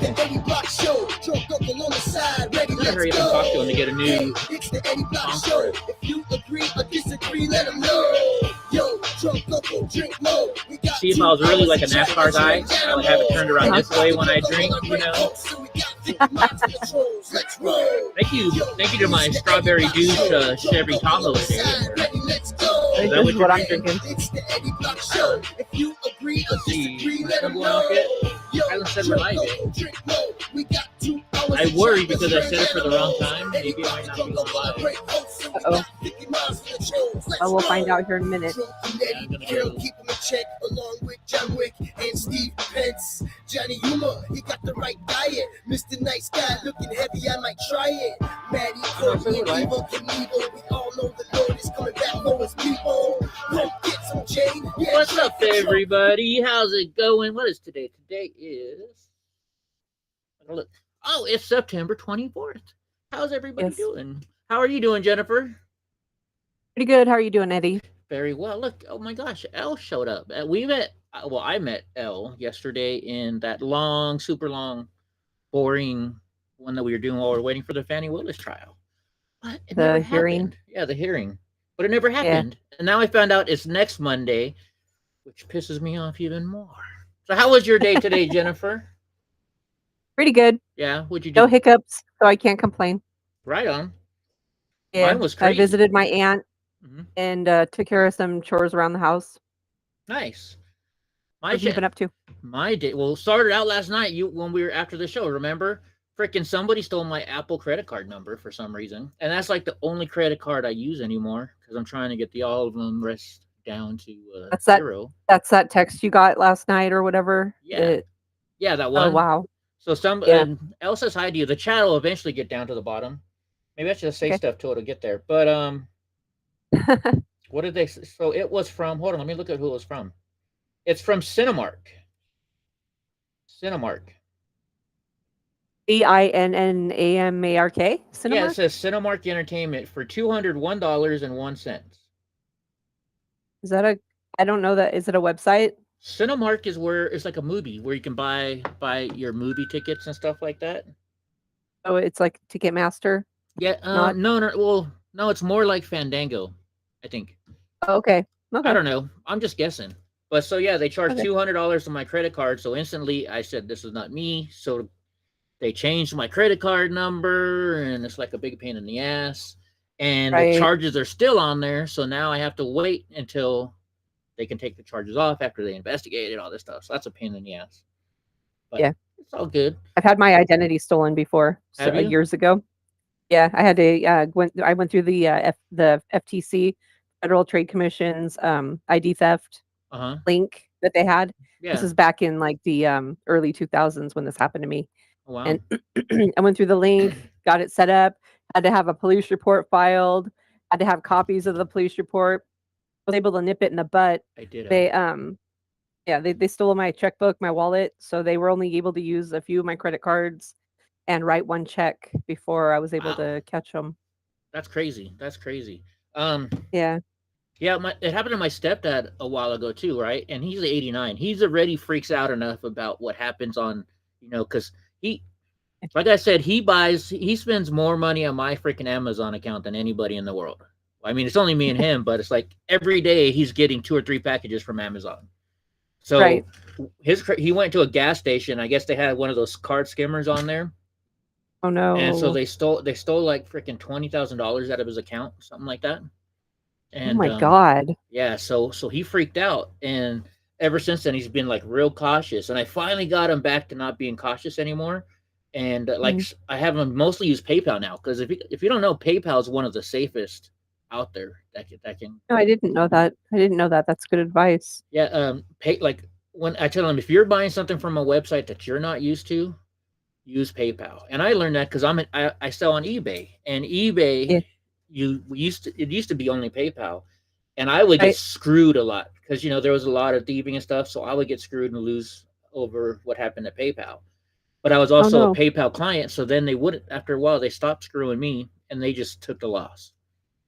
the Eddie Block Show. Drunk uncle on the side, ready, let's hurry up and talk to him to get a new it's the Eddie Block Show. If you agree or disagree, let him know. Yo, drunk uncle, drink low. See, if I was really like a NASCAR guy, I would have it turned around this way when I drink, you know. Thank you to my strawberry douche Chevy Tahoe. This is what I'm drinking. I worry because I set it for the wrong time. Maybe it might not be live. Uh-oh. Well, we'll find out here in a minute. Keep him in check along with John Wick and Steve Pence. Johnny Humor, he got the right diet. Mr. Nice Guy looking heavy, I might try it. Maddie, Cody, and Evil Knievel. We all know the Lord is coming back for his people. Come get some Jay. Yeah, what's up, everybody? How's it going? What is today? Today is... Oh, it's September 24th. How's everybody doing? How are you doing, Jennifer? Pretty good. How are you doing, Eddie? Very well. Look, oh my gosh, Elle showed up. I met Elle yesterday in that long, super long, boring one that we were doing while we were waiting for the Fannie Willis trial. But the hearing? Happened. Yeah, the hearing. But it never happened. Yeah. And now I found out it's next Monday, which pisses me off even more. So how was your day today, Jennifer? Pretty good. Yeah, what'd you do? No hiccups, so I can't complain. Right on. Yeah, mine was crazy. I visited my aunt and took care of some chores around the house. Nice. What have you been up to? My day, well, started out last night. When we were after the show, remember? Freaking somebody stole my Apple credit card number for some reason, and that's like the only credit card I use anymore because I'm trying to get all of them rest down to zero. That's that text you got last night or whatever. Yeah, yeah, that one. Oh wow. So Elle says hi to you. The chat will eventually get down to the bottom. Maybe I should just say stuff till it'll get there. But what did they say? So it was from, hold on, let me look at who it was from. It's from Cinemark. Cinemark. CINNAMARK? Cinemark? Yeah, it says Cinemark Entertainment for $201.01. Is that I don't know that. Is it a website? Cinemark is where it's like a movie where you can buy your movie tickets and stuff like that. Oh, it's like Ticketmaster? Yeah, no. Well, no, it's more like Fandango, I think. Oh, okay. I don't know. I'm just guessing. But so yeah, they charged $200 on my credit card. So instantly I said, this is not me. So they changed my credit card number and it's like a big pain in the ass. And the charges are still on there. So now I have to wait until they can take the charges off after they investigated all this stuff. So that's a pain in the ass. But yeah, it's all good. I've had my identity stolen before years ago. Yeah, I had to. I went through the FTC, Federal Trade Commission's ID theft link that they had. Yeah. This is back in like the early 2000s when this happened to me. Oh, wow. And I went through the link, got it set up, had to have a police report filed, had to have copies of the police report. I was able to nip it in the butt. I did. They stole my checkbook, my wallet, so they were only able to use a few of my credit cards and write one check before I was able to catch them. That's crazy. Yeah. Yeah, it happened to my stepdad a while ago too, right? And he's 89. He's already freaks out enough about what happens on, because he, like I said, he spends more money on my freaking Amazon account than anybody in the world. I mean, it's only me and him, but it's like every day he's getting 2 or 3 packages from Amazon. So he went to a gas station. I guess they had one of those card skimmers on there. Oh no! And so they stole like freaking $20,000 out of his account, something like that. And, oh my God! Yeah, so he freaked out, and ever since then he's been like real cautious. And I finally got him back to not being cautious anymore. And I have him mostly use PayPal now because if you don't know, PayPal is one of the safest out there that can. No, I didn't know that. That's good advice. Yeah, when I tell them if you're buying something from a website that you're not used to, use PayPal. And I learned that because I sell on eBay, and eBay it used to be only PayPal, and I would get screwed a lot because there was a lot of thieving and stuff, so I would get screwed and lose over what happened to PayPal. But I was also a PayPal client, so then they wouldn't. After a while, they stopped screwing me, and they just took the loss.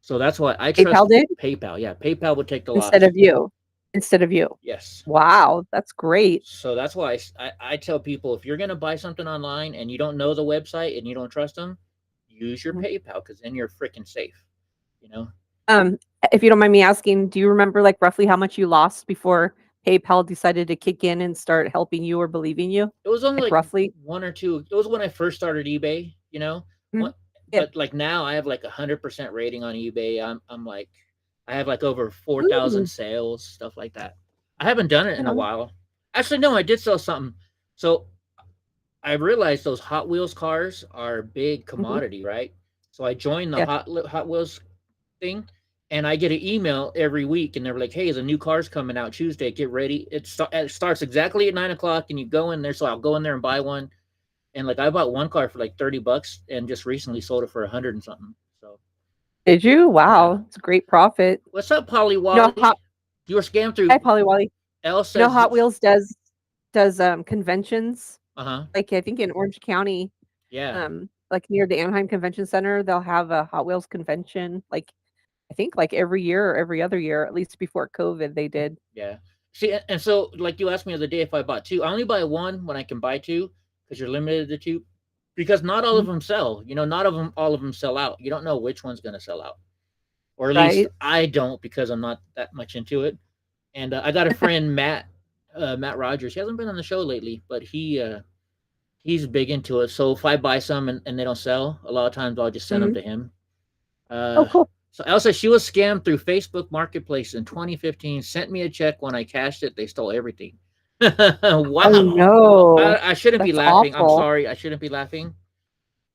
So that's why I trust PayPal. Yeah, PayPal would take the loss instead of you. instead of you. Yes. Wow, that's great. So that's why I tell people, if you're going to buy something online and you don't know the website and you don't trust them, use your PayPal, because then you're freaking safe. You know. If you don't mind me asking, do you remember like roughly how much you lost before PayPal decided to kick in and start helping you or believing you? It was only like roughly 1 or 2. It was when I first started eBay. You know. Yeah. But like now I have like 100% rating on eBay. I'm like, I have like over 4,000 sales, stuff like that. I haven't done it in a while. Actually, no, I did sell something. So I realized those Hot Wheels cars are a big commodity, right? So I joined the Hot Wheels thing, and I get an email every week, and they're like, "Hey, the new car's coming out Tuesday. Get ready." It starts exactly at 9 o'clock, and you go in there. So I'll go in there and buy one. And like I bought one car for like $30, and just recently sold it for 100 and something. So did you? Wow, it's a great profit. What's up, Polly Wally? You were scammed through. Hi, Polly Wally. Elle says Hot Wheels does conventions. Uh-huh. Like I think in Orange County. Yeah. Like near the Anaheim Convention Center, they'll have a Hot Wheels convention. Like I think like every year or every other year, at least before COVID, they did. Yeah. See, and so like you asked me the other day if I bought 2. I only buy 1 when I can buy 2, because you're limited to 2. Because not all of them sell. You know, not all of them sell out. You don't know which one's going to sell out. Or at least I don't, because I'm not that much into it. And I got a friend, Matt Rogers. He hasn't been on the show lately, but he's big into it. So if I buy some and they don't sell, a lot of times I'll just send them to him. Cool. So Elsa, she was scammed through Facebook Marketplace in 2015. Sent me a check. When I cashed it, they stole everything. Wow. Oh, no. I shouldn't be laughing. Awful. I'm sorry. I shouldn't be laughing.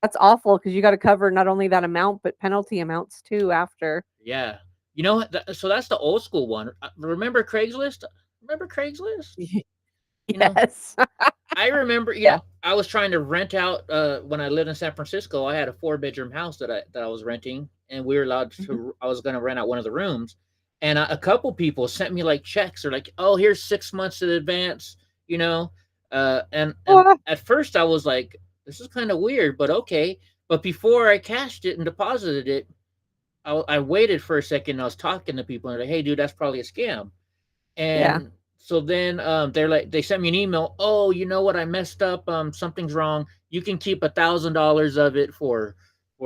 That's awful, because you got to cover not only that amount, but penalty amounts too after. Yeah. You know, so that's the old school one. Remember Craigslist? Yes. I remember, you know, I was trying to rent out when I lived in San Francisco. I had a 4-bedroom house that I was renting, and we were allowed to. I was going to rent out one of the rooms, and a couple people sent me like checks. Or like, "Oh, here's 6 months in advance," you know. And at first I was like, "This is kind of weird," but okay. But before I cashed it and deposited it, I waited for a second. I was talking to people, and they're like, "Hey, dude, that's probably a scam." And so then they sent me an email. "Oh, you know what? I messed up. Something's wrong. You can keep $1,000 of it for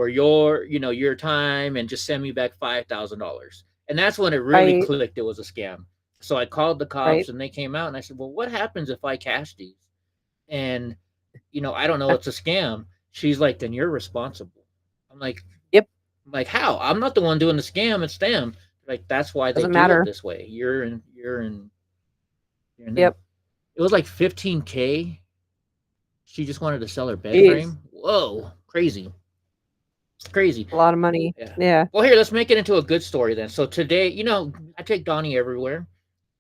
your, you know, your time, and just send me back $5,000." And that's when it really clicked. It was a scam. So I called the cops, and they came out, and I said, "Well, what happens if I cash these?" And, you know, I don't know. It's a scam. She's like, "Then you're responsible." I'm like, "Yep." I'm like, "How? I'm not the one doing the scam. It's them." Like, that's why they do it this way. You're in. Yep. It was like $15K. She just wanted to sell her bed frame. Whoa, crazy. It's crazy. A lot of money. Yeah. Well, here, let's make it into a good story then. So today, you know, I take Donnie everywhere,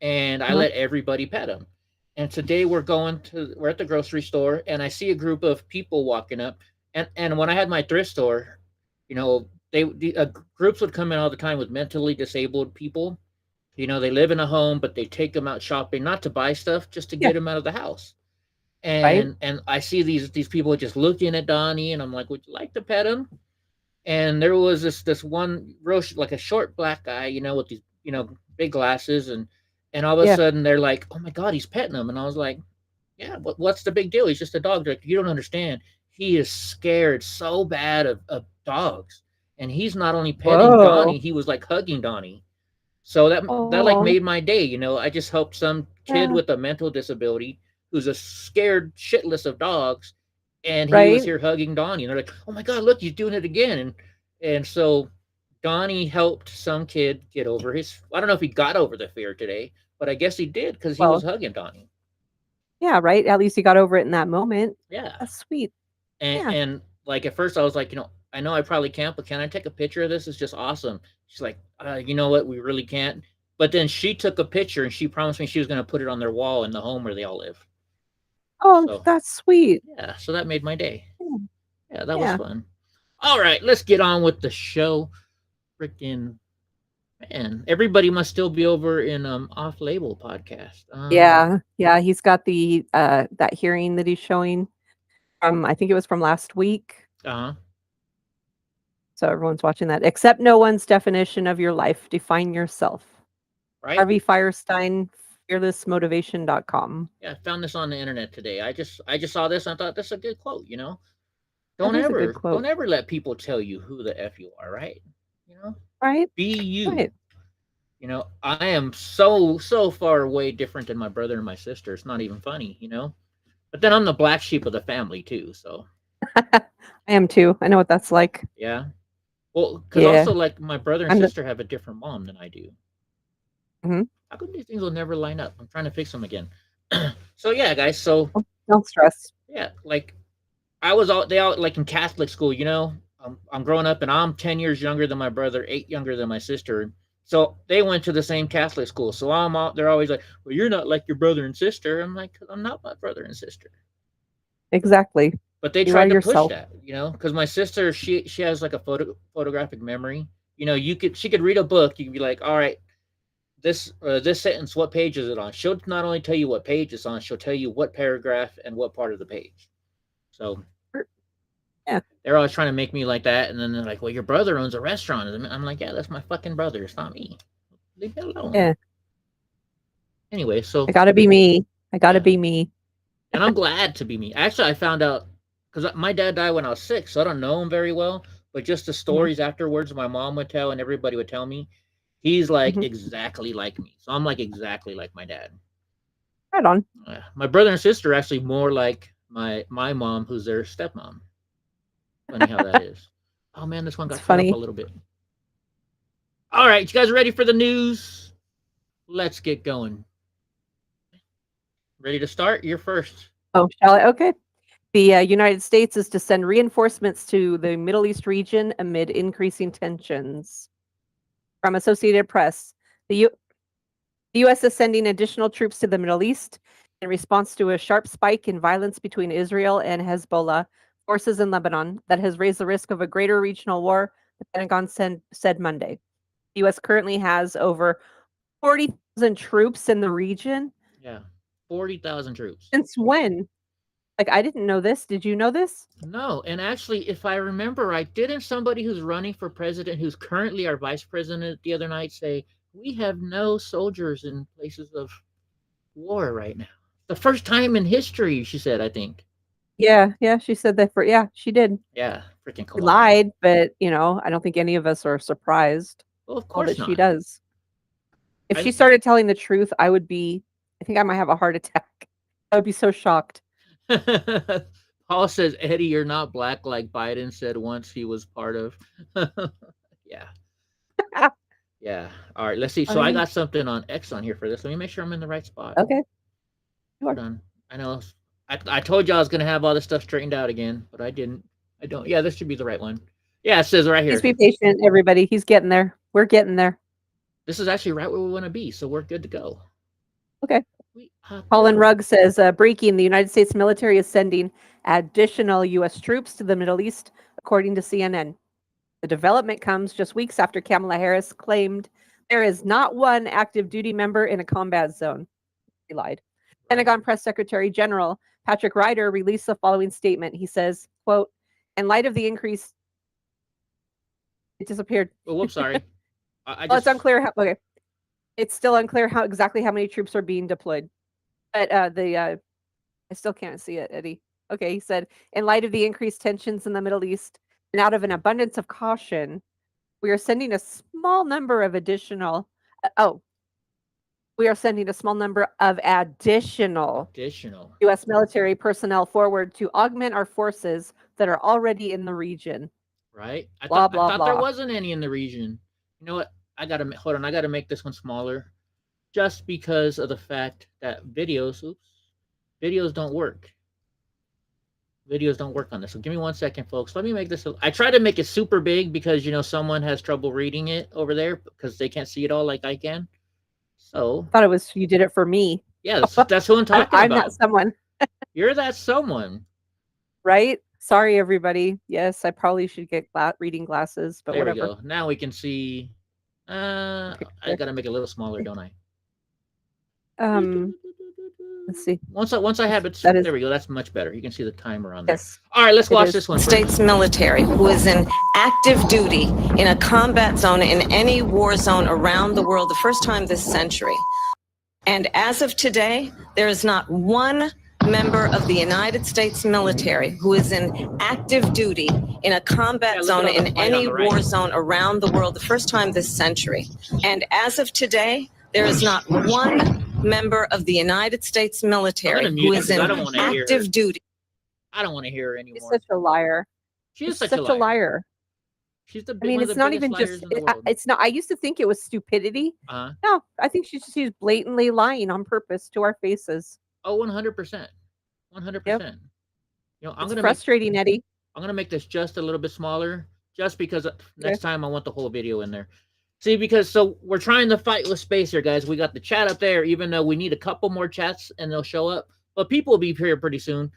and I let everybody pet him. And today we're at the grocery store, and I see a group of people walking up. And when I had my thrift store, you know, groups would come in all the time with mentally disabled people. You know, they live in a home, but they take them out shopping, not to buy stuff, just to get them out of the house. And I see these people just looking at Donnie, and I'm like, "Would you like to pet him?" And there was this one like a short black guy, you know, with these, you know, big glasses, and all of a sudden they're like, "Oh my God, he's petting him." And I was like, "Yeah, what's the big deal? He's just a dog." They're like, "You don't understand. He is scared so bad of dogs, and he's not only petting Donnie, he was like hugging Donnie." So that like made my day. You know, I just helped some kid with a mental disability who's a scared shitless of dogs, and he was here hugging Donnie. And they're like, "Oh my God, look, he's doing it again." And so Donnie helped some kid get over I don't know if he got over the fear today, but I guess he did, because he was hugging Donnie. Yeah, right. At least he got over it in that moment. Yeah. That's sweet. And like at first I was like, you know, I know I probably can't, but can I take a picture of this? It's just awesome. She's like, "You know what? We really can't." But then she took a picture, and she promised me she was going to put it on their wall in the home where they all live. Oh, so, that's sweet. Yeah, so that made my day. Yeah, that was fun. All right, let's get on with the show. Freaking man, everybody must still be over in Off Label podcast. Yeah, he's got the that hearing that he's showing from, I think it was from last week. So everyone's watching that. Accept no one's definition of your life. Define yourself. Right? Harvey Firestein, fearlessmotivation.com. Yeah, I found this on the internet today. I just saw this and I thought that's a good quote, That is a good quote. Don't ever let people tell you who the F you are, right? Right? Be you. Right. I am so far way different than my brother and my sister. It's not even funny, But then I'm the black sheep of the family too, so. I am too. I know what that's like. Yeah. Well, because also like my brother and sister have a different mom than I do. Mm-hmm. How come these things will never line up? I'm trying to fix them again. So yeah, guys. So don't stress. Yeah, like they all like in Catholic school. I'm growing up and I'm 10 years younger than my brother, 8 younger than my sister. So they went to the same Catholic school. So they're always like, well, you're not like your brother and sister. I'm like, I'm not my brother and sister. Exactly. But they tried to push that, because my sister, she has like a photographic memory. She could read a book. You could be like, all right, this sentence, what page is it on? She'll not only tell you what page it's on, she'll tell you what paragraph and what part of the page. So yeah, they're always trying to make me like that. And then they're like, well, your brother owns a restaurant. And I'm like, yeah, that's my fucking brother. It's not me. Leave me alone. Yeah. Anyway, so I gotta be me. Be me. And I'm glad to be me. Actually, I found out because my dad died when I was 6, so I don't know him very well. But just the stories afterwards my mom would tell and everybody would tell me, he's like exactly like me. So I'm like exactly like my dad. Right on. My brother and sister are actually more like my mom, who's their stepmom. Funny how that is. Oh man, this one got funny up a little bit. All right, you guys ready for the news? Let's get going. Ready to start? You're first. Oh, shall I? Okay. The United States is to send reinforcements to the Middle East region amid increasing tensions. From Associated Press, the U.S. is sending additional troops to the Middle East in response to a sharp spike in violence between Israel and Hezbollah forces in Lebanon that has raised the risk of a greater regional war, the Pentagon said Monday. The U.S. currently has over 40,000 troops in the region. Yeah, 40,000 troops. Since when? Like, I didn't know this. Did you know this? No, and actually, if I remember right, didn't somebody who's running for president, who's currently our vice president, the other night say, we have no soldiers in places of war right now? The first time in history, she said, I think. Yeah, she said that she did. Yeah, freaking cool. She lied, but, I don't think any of us are surprised. Well, of course not. She does. If she started telling the truth, I think I might have a heart attack. I would be so shocked. Paul says, Eddie, you're not black like Biden said once he was part of. Yeah. Yeah. All right, let's see. So I got something on X on here for this. Let me make sure I'm in the right spot. Okay. Hold on. I know. I told you I was going to have all this stuff straightened out again, but I didn't. I don't. Yeah, this should be the right one. Yeah, it says right here. Just be patient, everybody. He's getting there. We're getting there. This is actually right where we want to be, so we're good to go. Okay. Colin Rugg says, breaking, the United States military is sending additional U.S. troops to the Middle East, according to CNN. The development comes just weeks after Kamala Harris claimed there is not one active duty member in a combat zone. He lied. Pentagon Press Secretary General Patrick Ryder released the following statement. He says, quote, in light of the increase... It disappeared. Oh, whoops, sorry. It's unclear how... Okay. It's still unclear exactly how many troops are being deployed. But I still can't see it, Eddie. Okay, he said, in light of the increased tensions in the Middle East and out of an abundance of caution, we are sending a small number of additional U.S. military personnel forward to augment our forces that are already in the region. Right? I thought there wasn't any in the region. You know what? I gotta make this one smaller, just because of the fact that videos don't work. Videos don't work on this. So give me 1 second, folks. Let me make this. I try to make it super big because someone has trouble reading it over there because they can't see it all like I can. So I thought you did it for me. Yeah, that's who I'm talking about. I'm that someone. You're that someone, right? Sorry, everybody. Yes, I probably should get reading glasses, but there whatever. We go. Now we can see. I gotta make it a little smaller, don't I? Let's see. Once I have it, there we go. That's much better. You can see the timer on there. Yes. All right, let's watch this one. States military who is in active duty in a combat zone in any war zone around the world the first time this century. And as of today, there is not one member of the United States military who is in active duty in a combat zone in any war zone around the world the first time this century. And as of today, there is not one member of the United States military who is in active duty. I don't want to hear her anymore. She's such a liar. She's such a liar. She's the. I mean, it's not even just. It's not. I used to think it was stupidity. No, I think she's blatantly lying on purpose to our faces. Oh, 100%, 100%. You know, it's frustrating, Eddie. I'm gonna make this just a little bit smaller, just because next time I want the whole video in there. See, because we're trying to fight with space here, guys. We got the chat up there, even though we need a couple more chats and they'll show up. But people will be here pretty soon.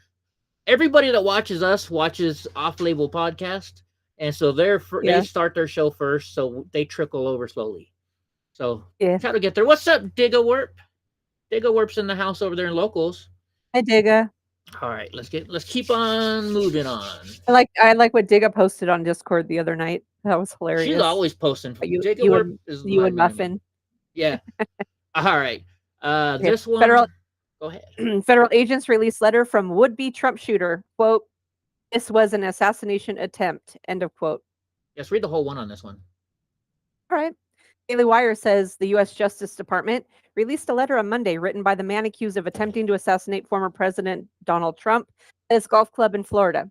Everybody that watches us watches Off Label Podcast, and so they start their show first, so they trickle over slowly. So try to get there. What's up, Digga Warp? Digga Warp's in the house over there in Locals. Hi, Digga. All right, let's keep on moving on. I like what Digga posted on Discord the other night. That was hilarious. She's always posting. Digga Warp is you and Muffin. Yeah. All right. This one. Go ahead. Federal agents release letter from would-be Trump shooter. Quote, "This was an assassination attempt." End of quote. Yes, read the whole one on this one. All right. Daily Wire says the U.S. Justice Department released a letter on Monday written by the man accused of attempting to assassinate former President Donald Trump at his golf club in Florida,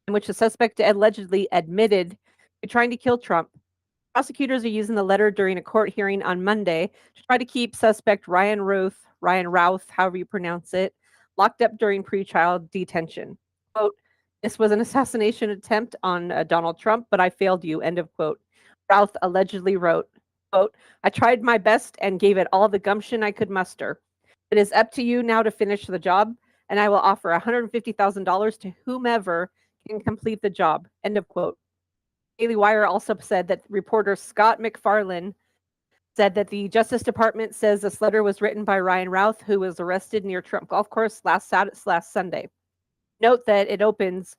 in which the suspect allegedly admitted to trying to kill Trump. Prosecutors are using the letter during a court hearing on Monday to try to keep suspect Ryan Routh, however you pronounce it, locked up during pretrial detention. Quote, "This was an assassination attempt on Donald Trump, but I failed you." End of quote. Routh allegedly wrote, quote, "I tried my best and gave it all the gumption I could muster. It is up to you now to finish the job, and I will offer $150,000 to whomever can complete the job." End of quote. Daily Wire also said that reporter Scott McFarlane said that the Justice Department says this letter was written by Ryan Routh, who was arrested near Trump Golf Course last Sunday. Note that it opens,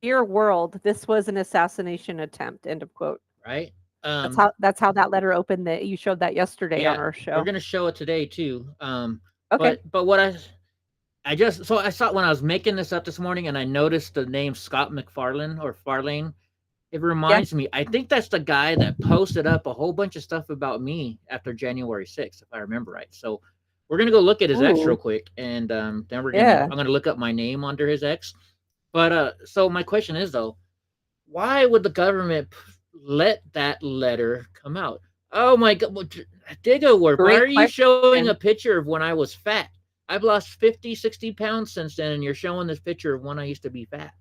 "Dear world, this was an assassination attempt." End of quote. Right. That's how that letter opened. That you showed that yesterday on our show. We're gonna show it today too. Okay. But what I saw when I was making this up this morning, and I noticed the name Scott McFarlane or Farlane. It reminds me, I think that's the guy that posted up a whole bunch of stuff about me after January 6th, if I remember right. So we're going to go look at his X real quick, and then I'm going to look up my name under his X. But so my question is, though, why would the government let that letter come out? Oh, my God. Digga Warp, why are you showing a picture of when I was fat? I've lost 50, 60 pounds since then, and you're showing this picture of when I used to be fat.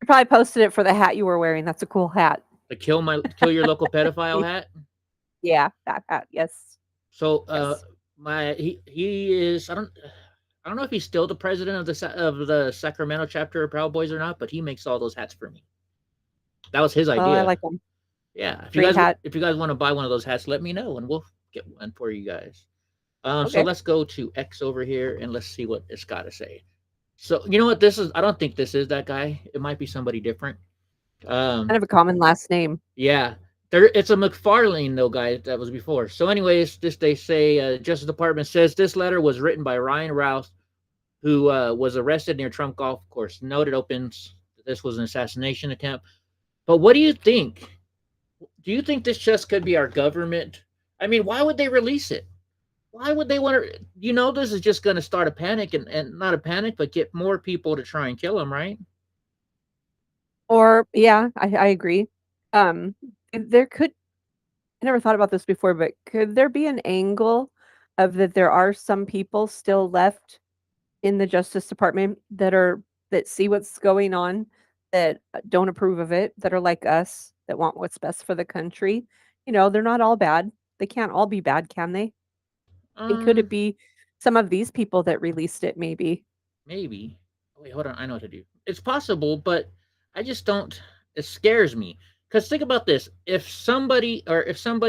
You probably posted it for the hat you were wearing. That's a cool hat. The kill your local pedophile hat. Yeah, that hat. Yes. So, he is. I don't know if he's still the president of the Sacramento chapter of Proud Boys or not, but he makes all those hats for me. That was his idea. Oh, I like them. Yeah. If you guys want to buy one of those hats, let me know and we'll get one for you guys. So let's go to X over here and let's see what it's got to say. So, you know what this is? I don't think this is that guy. It might be somebody different. Kind of a common last name. Yeah. It's a McFarlane, though, guy. That was before. So anyways, they say Justice Department says this letter was written by Ryan Routh, who was arrested near Trump Golf Course. Note it opens. This was an assassination attempt. But what do you think? Do you think this just could be our government? I mean, why would they release it? Why would they want to? This is just going to start a panic and not a panic, but get more people to try and kill him, right? Or, yeah, I agree. There could, I never thought about this before, but could there be an angle of that there are some people still left in the Justice Department that see what's going on, that don't approve of it, that are like us, that want what's best for the country? They're not all bad. They can't all be bad, can they? Could it be some of these people that released it, maybe? Maybe. Wait, hold on. I know what to do. It's possible, but I just don't. It scares me. Because think about this. If somebody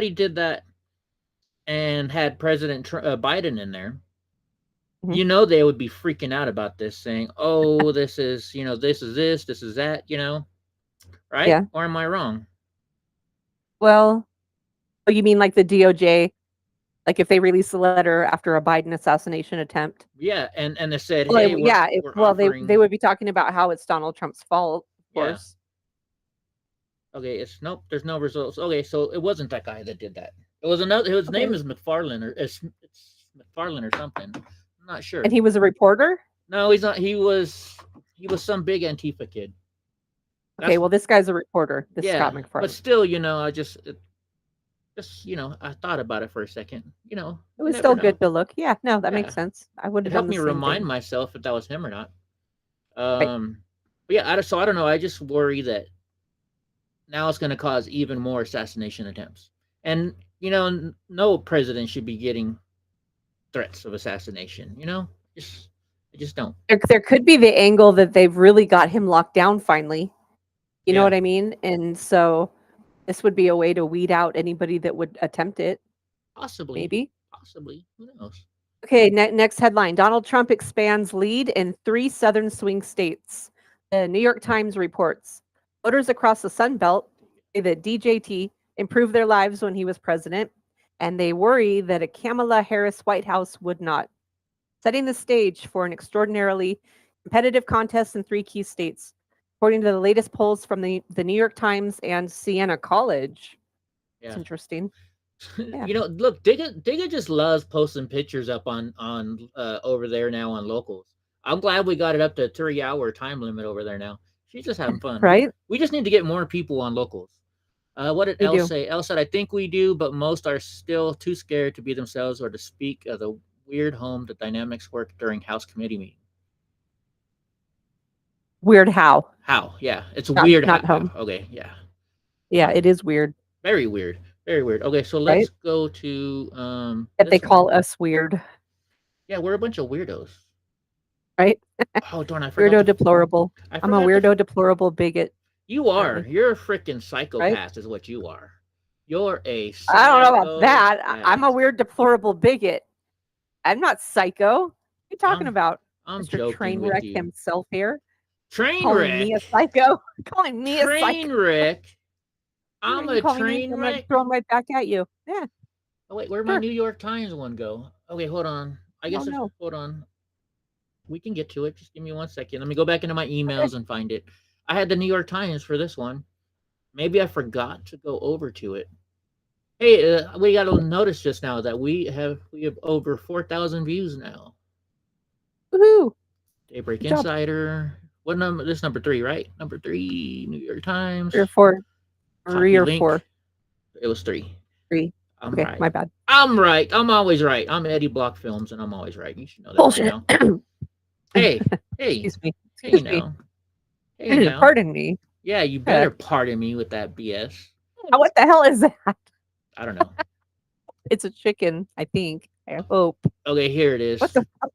did that and had President Biden in there, you know, they would be freaking out about this, saying, "Oh, this is, you know, this is that," you know, right? Yeah. Or am I wrong? Well, oh, you mean like the DOJ, like if they release a letter after a Biden assassination attempt? Yeah, and they said, Well, "Hey, we're well, offering." they would be talking about how it's Donald Trump's fault, of Yeah. course. Okay, it's nope. There's no results. Okay, so it wasn't that guy that did that. It was another. His name is McFarland, or it's McFarland or something. I'm not sure. And he was a reporter? No, he's not. He was some big Antifa kid. Okay, well, this guy's a reporter. This Scott McFarland. But still, you know, I just you know, I thought about it for a second. You know, it was still good to look. Yeah, no, that makes sense. I would have helped me remind myself if that was him or not. But yeah, I don't know. I just worry that now it's going to cause even more assassination attempts. And, you know, no president should be getting threats of assassination, you know? I just don't. There could be the angle that they've really got him locked down finally. You know what I mean? And so this would be a way to weed out anybody that would attempt it. Possibly. Maybe. Possibly. Who knows? Okay, next headline. Donald Trump expands lead in 3 southern swing states. The New York Times reports. Voters across the Sun Belt say that DJT improved their lives when he was president, and they worry that a Kamala Harris White House would not, setting the stage for an extraordinarily competitive contest in 3 key states, according to the latest polls from the New York Times and Siena College. Yeah. It's interesting. Yeah. You know, look, Digga just loves posting pictures up on over there now on Locals. I'm glad we got it up to 3-hour time limit over there now. She's just having fun. Right? We just need to get more people on Locals. What did Elle say? Elle said, I think we do, but most are still too scared to be themselves or to speak of the weird home the dynamics work during House committee meeting. Weird how? How, yeah. It's weird. Not home. Okay, yeah. Yeah, it is weird. Very weird. Very weird. Okay, so let's go to... If they call us weird. Yeah, we're a bunch of weirdos. Right? Oh, darn, I forgot. Weirdo deplorable. I'm a weirdo deplorable bigot. You are. You're a freaking psychopath is what you are. You're a psychopath. I don't know about that. I'm a weird deplorable bigot. I'm not psycho. What are you talking about? I'm Mr. joking Trainwreck with you. himself here. Trainwreck. Calling me a psycho. Calling me a psycho. Trainwreck. I'm a train wreck. Throwing right back at you. Yeah. Oh wait, where'd my New York Times one go? Okay, hold on. I guess hold on. We can get to it. Just give me 1 second. Let me go back into my emails and find it. I had the New York Times for this one. Maybe I forgot to go over to it. Hey, we got to notice just now that we have over 4,000 views now. Woohoo! Daybreak Insider. What number? This number 3, right? Number 3, New York Times. 3 or 4. Copy 3 or link. 4. It was 3. 3. I'm okay, right. My bad. I'm right. I'm always right. I'm Eddie Block Films, and I'm always right. You should know that. Bullshit. Hey, Excuse me. Hey now. Hey now. Pardon me. Yeah, you better pardon me with that BS. What the hell is that? I don't know. It's a chicken, I think. I hope. Okay, here it is. What the fuck?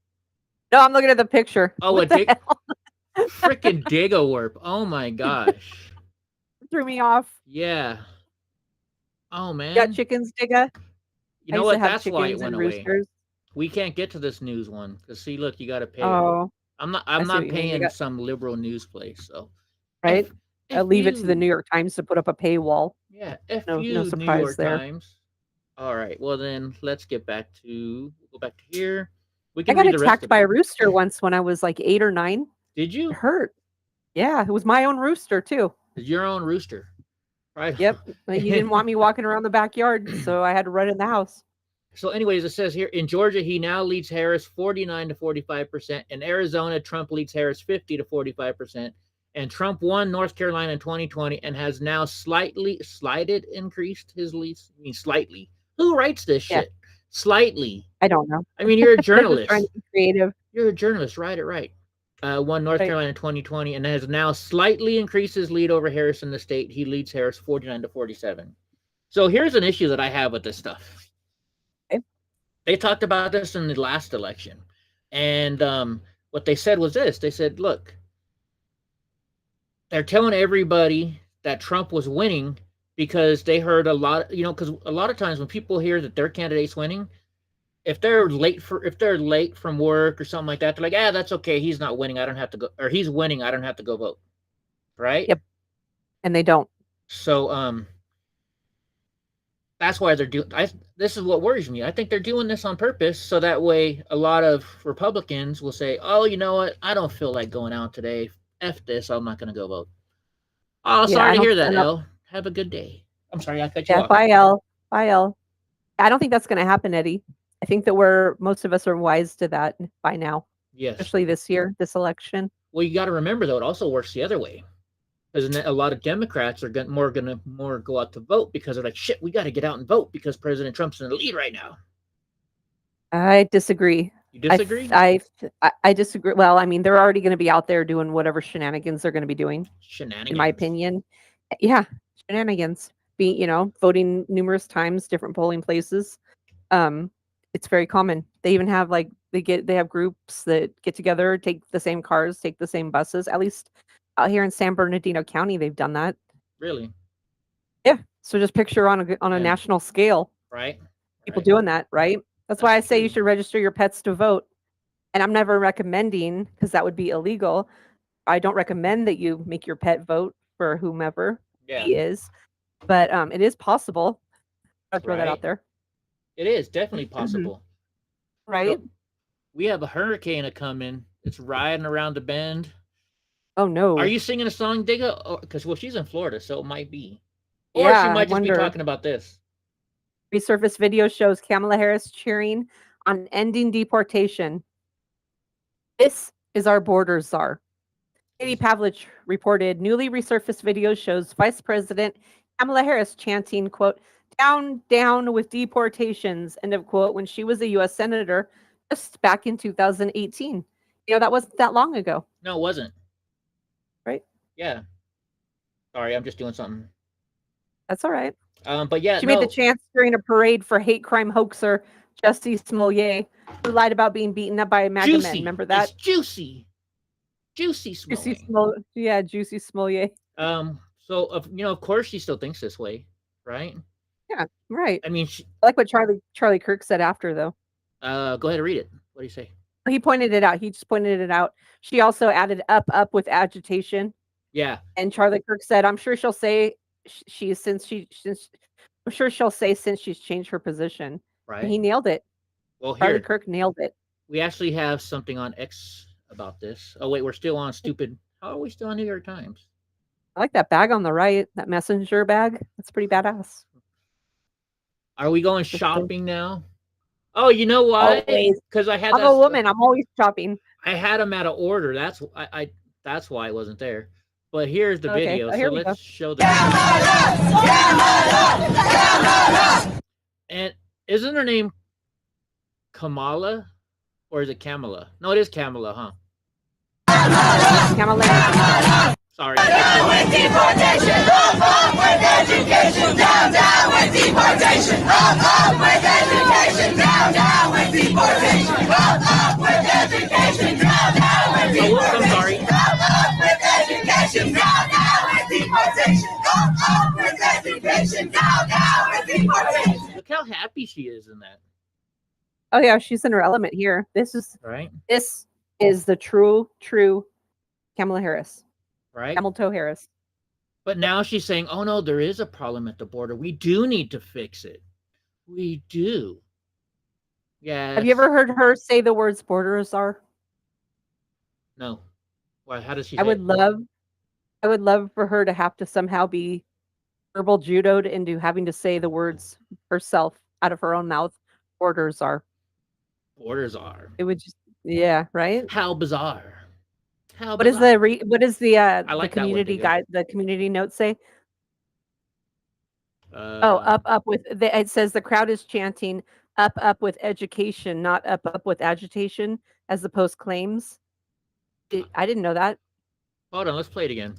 No, I'm looking at the picture. Oh, what the hell? Freaking Dig-A-Warp. Oh my gosh. Threw me off. Yeah. Oh man. You got chickens, Digga? You know what? That's why it went away. We can't get to this news one because see, look, you got to pay. Oh, I'm not paying some liberal news place, so. Right. I'll leave it to the New York Times to put up a paywall. Yeah. No surprise New York there. Times. All right. Well, then let's get back to here. We I got attacked by a rooster once when I was like 8 or 9. Did you? It hurt. Yeah, it was my own rooster too. Your own rooster. Right. Yep. He didn't want me walking around the backyard, so I had to run in the house. So anyways, it says here, in Georgia, he now leads Harris 49 to 45%. In Arizona, Trump leads Harris 50 to 45%. And Trump won North Carolina in 2020 and has now increased his lead. I mean, slightly. Who writes this shit? Slightly. I don't know. I mean, you're a journalist. Trying to be creative. You're a journalist. Write it right. Won North Carolina in 2020 and has now slightly increased his lead over Harris in the state. He leads Harris 49 to 47. So here's an issue that I have with this stuff. They talked about this in the last election. And what they said was this. They said, look, they're telling everybody that Trump was winning because they heard a lot, because a lot of times when people hear that their candidate's winning, if they're late from work or something like that, they're like, that's okay. He's not winning. I don't have to go, or he's winning. I don't have to go vote. Right? Yep. And they don't. So that's why they're doing. This is what worries me. I think they're doing this on purpose, so that way a lot of Republicans will say, "Oh, you know what? I don't feel like going out today. F this. I'm not going to go vote." Oh, sorry to hear that, Elle. Have a good day. I'm sorry, I cut you off. Bye, Elle. Bye, Elle. I don't think that's going to happen, Eddie. I think that most of us are wise to that by now. Yes. Especially this year, this election. Well, you got to remember though, it also works the other way. Because a lot of Democrats are going to go out to vote because they're like, shit, we got to get out and vote because President Trump's in the lead right now. I disagree. You disagree? I disagree. Well, I mean, they're already going to be out there doing whatever shenanigans they're going to be doing. Shenanigans. In my opinion. Yeah, shenanigans. Voting numerous times, different polling places. It's very common. They even have they have groups that get together, take the same cars, take the same buses. At least out here in San Bernardino County, they've done that. Really? Yeah. So just picture on a national scale. Right. People doing that, right? That's why I say you should register your pets to vote. And I'm never recommending, because that would be illegal. I don't recommend that you make your pet vote for whomever he is. But it is possible. I'll throw that out there. It is definitely possible. Right? So we have a hurricane coming. It's riding around the bend. Oh, no. Are you singing a song, Digga? Because, she's in Florida, so it might be. Or she might just be talking about this. Resurfaced video shows Kamala Harris cheering on ending deportation. This is our border czar. Katie Pavlich reported newly resurfaced video shows Vice President Kamala Harris chanting, quote, down, down with deportations, end of quote, when she was a U.S. Senator just back in 2018. That wasn't that long ago. No, it wasn't. Right? Yeah. Sorry, I'm just doing something. That's all right. But yeah, she made the chance during a parade for hate crime hoaxer Jussie Smollett, who lied about being beaten up by MAGA men. Remember that? It's Juicy Smollett. Juicy Smollett. So of course she still thinks this way, right? Yeah, right. I mean, I like what Charlie Kirk said after, though. Go ahead and read it. What do you say? He pointed it out. He just pointed it out. She also added up with agitation. Yeah. And Charlie Kirk said, I'm sure she'll say since she's changed her position. Right. And he nailed it. Well, Charlie Kirk nailed it. We actually have something on X about this. Oh wait, we're still on stupid. How are we still on New York Times? I like that bag on the right, that messenger bag. That's pretty badass. Are we going shopping now? Oh, you know why? Because I'm a woman. I'm always shopping. I had them out of order. That's why it wasn't there. But here's the video. So let's show the. And isn't her name Kamala, or is it Kamala? No, it is Kamala, huh? Kamala. Sorry. Down with deportation. Up with education. Down with deportation. Up with education. Down with deportation. Up with education. Down with deportation. I'm sorry. Up with education. Down with deportation. Up with education. Down with deportation. Look how happy she is in that. Oh yeah, she's in her element here. This is the true Kamala Harris. Right. Camel toe Harris. But now she's saying, oh no, there is a problem at the border. We do need to fix it. We do. Yeah. Have you ever heard her say the words border czar? No. Well, how does she I would love for her to have to somehow be verbal judoed into having to say the words herself out of her own mouth. Border czar. Border czar. It would just, yeah, right? How bizarre. What is the like the community guide, the community note say? Up with it says the crowd is chanting up with education, not up with agitation, as the Post claims. I didn't know that. Hold on, let's play it again.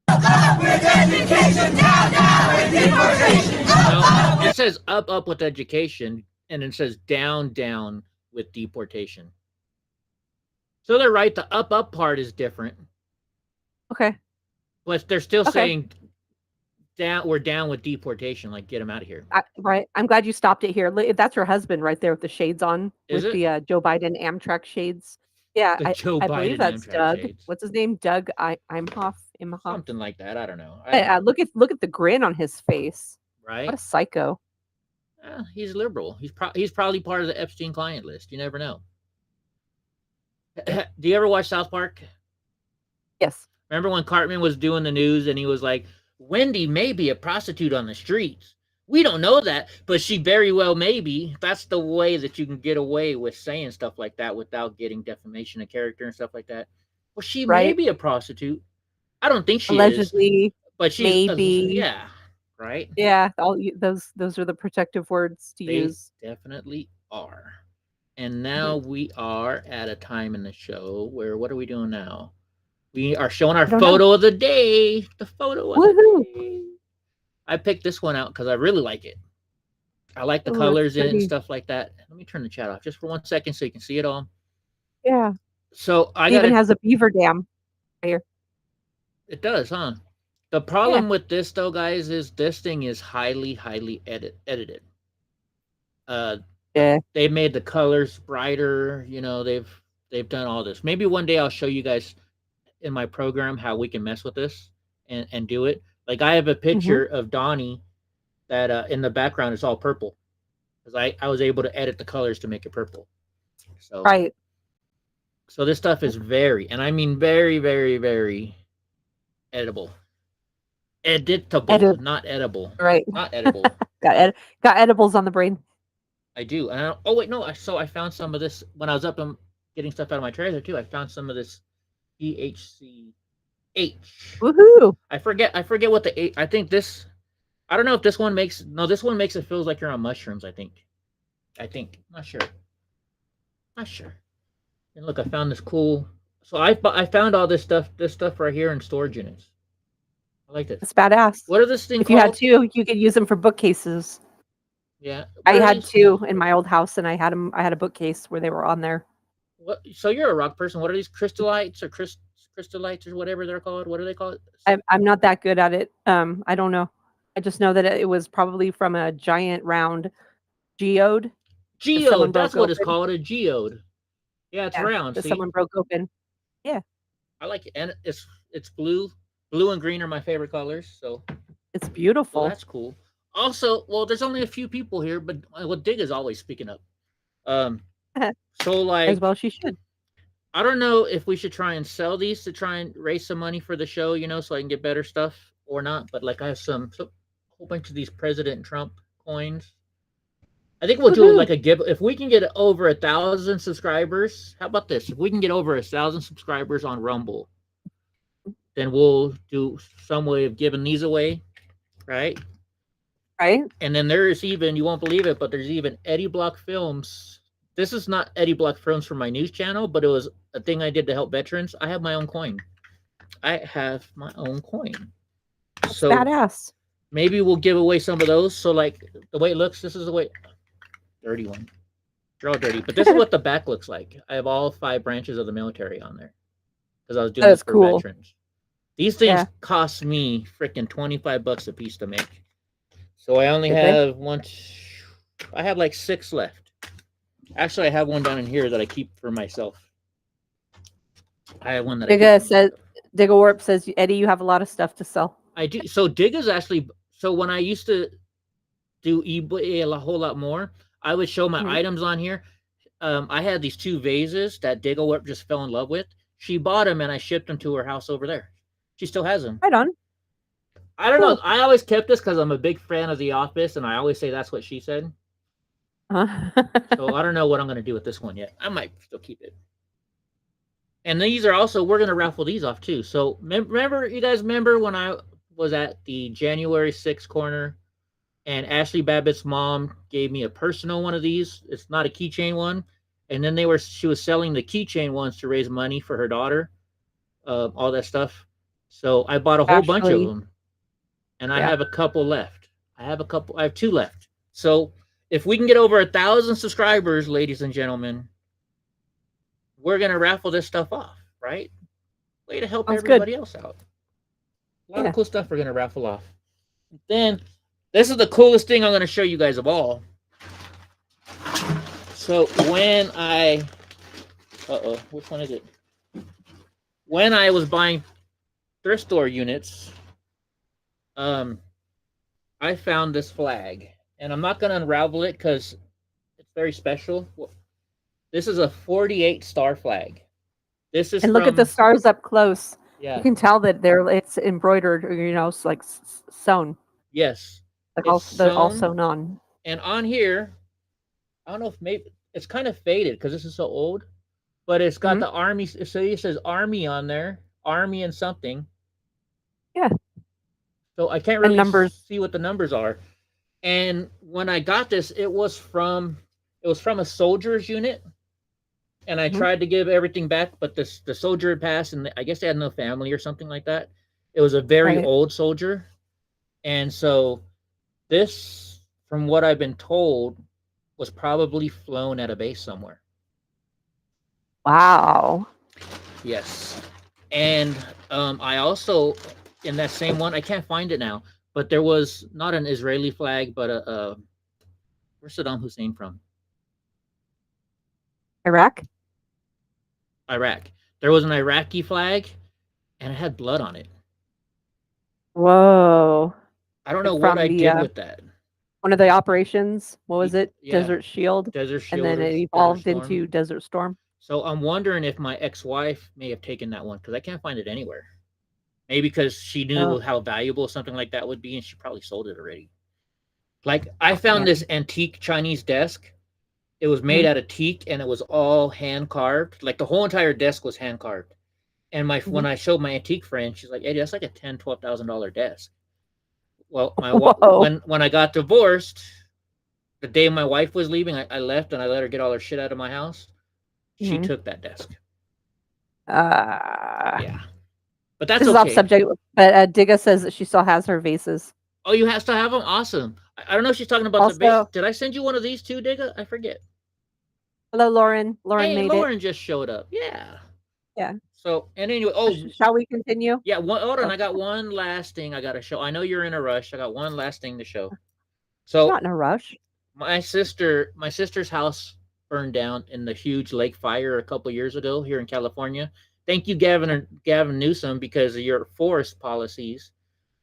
Up with education, down with deportation. No, it says up with education, and it says down with deportation. So they're right. The up part is different. Okay. But they're still saying we're down with deportation. Like, get him out of here. Right. I'm glad you stopped it here. That's her husband right there with the shades on, Is with it? the Joe Biden Amtrak shades. Yeah, The Joe I believe Biden that's Amtrak Doug. shades. What's his name? Doug Imhoff. Something like that. I don't know. Look at the grin on his face. Right. What a psycho. He's liberal. He's probably part of the Epstein client list. You never know. Do you ever watch South Park? Yes. Remember when Cartman was doing the news and he was like, Wendy may be a prostitute on the streets. We don't know that, but she very well may be. That's the way that you can get away with saying stuff like that without getting defamation of character and stuff like that. Well, she may be a prostitute. I don't think she allegedly is. But she's maybe. Yeah. Right? Yeah. Those are the protective words to use. Definitely are. And now we are at a time in the show where, what are we doing now? We are showing our photo of the day. The photo of the day. I picked this one out because I really like it. I like the colors in it and stuff like that. Let me turn the chat off just for 1 second so you can see it all. Yeah. So it even has a beaver dam here. It does, huh? The problem with this, though, guys, is this thing is highly, highly edited. They made the colors brighter. You know, they've done all this. Maybe one day I'll show you guys in my program how we can mess with this and do it. Like, I have a picture of Donnie that in the background is all purple because I was able to edit the colors to make it purple. So So this stuff is very, and I mean very, very, very editable. Editable, not edible. Right. Not edible. Got edibles on the brain. I do. And oh wait, no. I found some of this when I was up getting stuff out of my trailer too. I found some of this EHCH. Woohoo! I forget what the I think this. I don't know if this one makes. No, this one makes it feels like you're on mushrooms. I think. Not sure. And look, I found this cool. So I found all this stuff right here in storage units. I like this. It's badass. What are this thing if called? You had two, you could use them for bookcases. Yeah. I had two in my old house, and I had them. I had a bookcase where they were on there. What? So you're a rock person. What are these crystallites or crystallites or whatever they're called? What are they called? I'm not that good at it. I don't know. I just know that it was probably from a giant round geode. Geode. That's what it's called. A geode. Yeah, it's round. That someone broke open. Yeah. I like it, and it's blue. Blue and green are my favorite colors. So it's beautiful. Well, that's cool. Also, well, there's only a few people here, but Dig is always speaking up. So like, as well, she should. I don't know if we should try and sell these to try and raise some money for the show, so I can get better stuff or not. But like, I have a whole bunch of these President Trump coins. I think we'll do like a give. If we can get over 1,000 subscribers, how about this? If we can get over 1,000 subscribers on Rumble, then we'll do some way of giving these away, right? Right. And then there's even, you won't believe it, but there's even Eddie Block Films. This is not Eddie Block Films for my news channel, but it was a thing I did to help veterans. I have my own coin. So badass. Maybe we'll give away some of those. So like the way it looks, this is the way. Dirty one. They're all dirty, but this is what the back looks like. I have all 5 branches of the military on there because I was doing this for veterans. These things cost me freaking $25 a piece to make. So I only have I have like 6 left. Actually, I have one down in here that I keep for myself. I have one that Digga Warp says, Eddie, you have a lot of stuff to sell. I do. So Digga's actually, so when I used to do eBay a whole lot more, I would show my items on here. I had these 2 vases that Digga Warp just fell in love with. She bought them and I shipped them to her house over there. She still has them. Right on. I don't know. I always kept this because I'm a big fan of The Office, and I always say that's what she said. So I don't know what I'm going to do with this one yet. I might still keep it. And these are also, we're going to raffle these off too. So you guys remember when I was at the January 6th corner and Ashley Babbitt's mom gave me a personal one of these? It's not a keychain one. And then she was selling the keychain ones to raise money for her daughter, all that stuff. So I bought a whole bunch of them. And I have a couple left. I have 2 left. So if we can get over 1,000 subscribers, ladies and gentlemen, we're going to raffle this stuff off, right? Way to help everybody else out. A lot of cool stuff we're going to raffle off. Then this is the coolest thing I'm going to show you guys of all. So when which one is it? When I was buying thrift store units, I found this flag, and I'm not going to unravel it because it's very special. This is a 48 star flag. This is and look at the stars up close. Yeah, you can tell that it's embroidered, it's like sewn. Yes, they're all sewn on. And on here, I don't know if maybe it's kind of faded because this is so old, but it's got the Army. So it says Army on there, Army and something. Yeah. So I can't really see what the numbers are. And when I got this, it was from a soldier's unit, and I tried to give everything back, but the soldier had passed, and I guess they had no family or something like that. It was a very old soldier, and so this, from what I've been told, was probably flown at a base somewhere. Wow. Yes. And I also, in that same one, I can't find it now, but there was not an Israeli flag, but where's Saddam Hussein from? Iraq. There was an Iraqi flag, and it had blood on it. Whoa. I don't know what I did with that. One of the operations, what was it? Yeah. Desert Shield. Desert Shield. And then it evolved into Desert Storm. So I'm wondering if my ex-wife may have taken that one, because I can't find it anywhere. Maybe because she knew how valuable something like that would be, and she probably sold it already. Like, I found this antique Chinese desk. It was made out of teak, and it was all hand-carved. Like, the whole entire desk was hand-carved. And when I showed my antique friend, she's like, Eddie, that's like a $10,000, $12,000 desk. Well, when I got divorced, the day my wife was leaving, I left and I let her get all her shit out of my house. She took that desk. Yeah. But that's this is off subject, but Digga says that she still has her vases. Oh, you still have them? Awesome. I don't know if she's talking about the vase. Did I send you one of these too, Digga? I forget. Hello, Lauren. Lauren just showed up. Yeah. Yeah. So, and anyway, shall we continue? Yeah, hold on. I got one last thing I got to show. I know you're in a rush. I got one last thing to show. So, I'm not in a rush. My sister's house burned down in the huge lake fire a couple years ago here in California. Thank you, Gavin Newsom, because of your forest policies.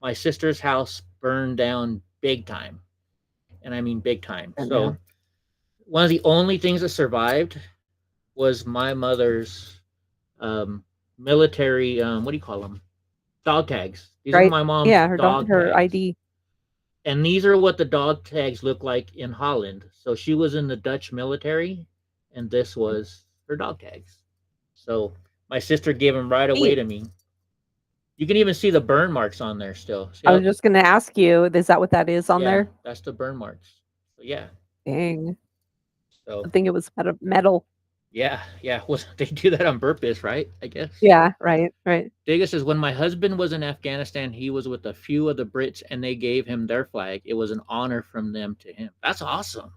My sister's house burned down big time, and I mean big time. So, one of the only things that survived was my mother's military, what do you call them? Dog tags. These are my mom's her ID. And these are what the dog tags look like in Holland. So she was in the Dutch military, and this was her dog tags. So my sister gave them right away to me. You can even see the burn marks on there still. See, I was just going to ask you, is that what that is on there? That's the burn marks. So, yeah. Dang. So I think it was metal. Yeah. Well, they do that on purpose, right? I guess. Yeah, right. Digga says, when my husband was in Afghanistan, he was with a few of the Brits, and they gave him their flag. It was an honor from them to him. That's awesome.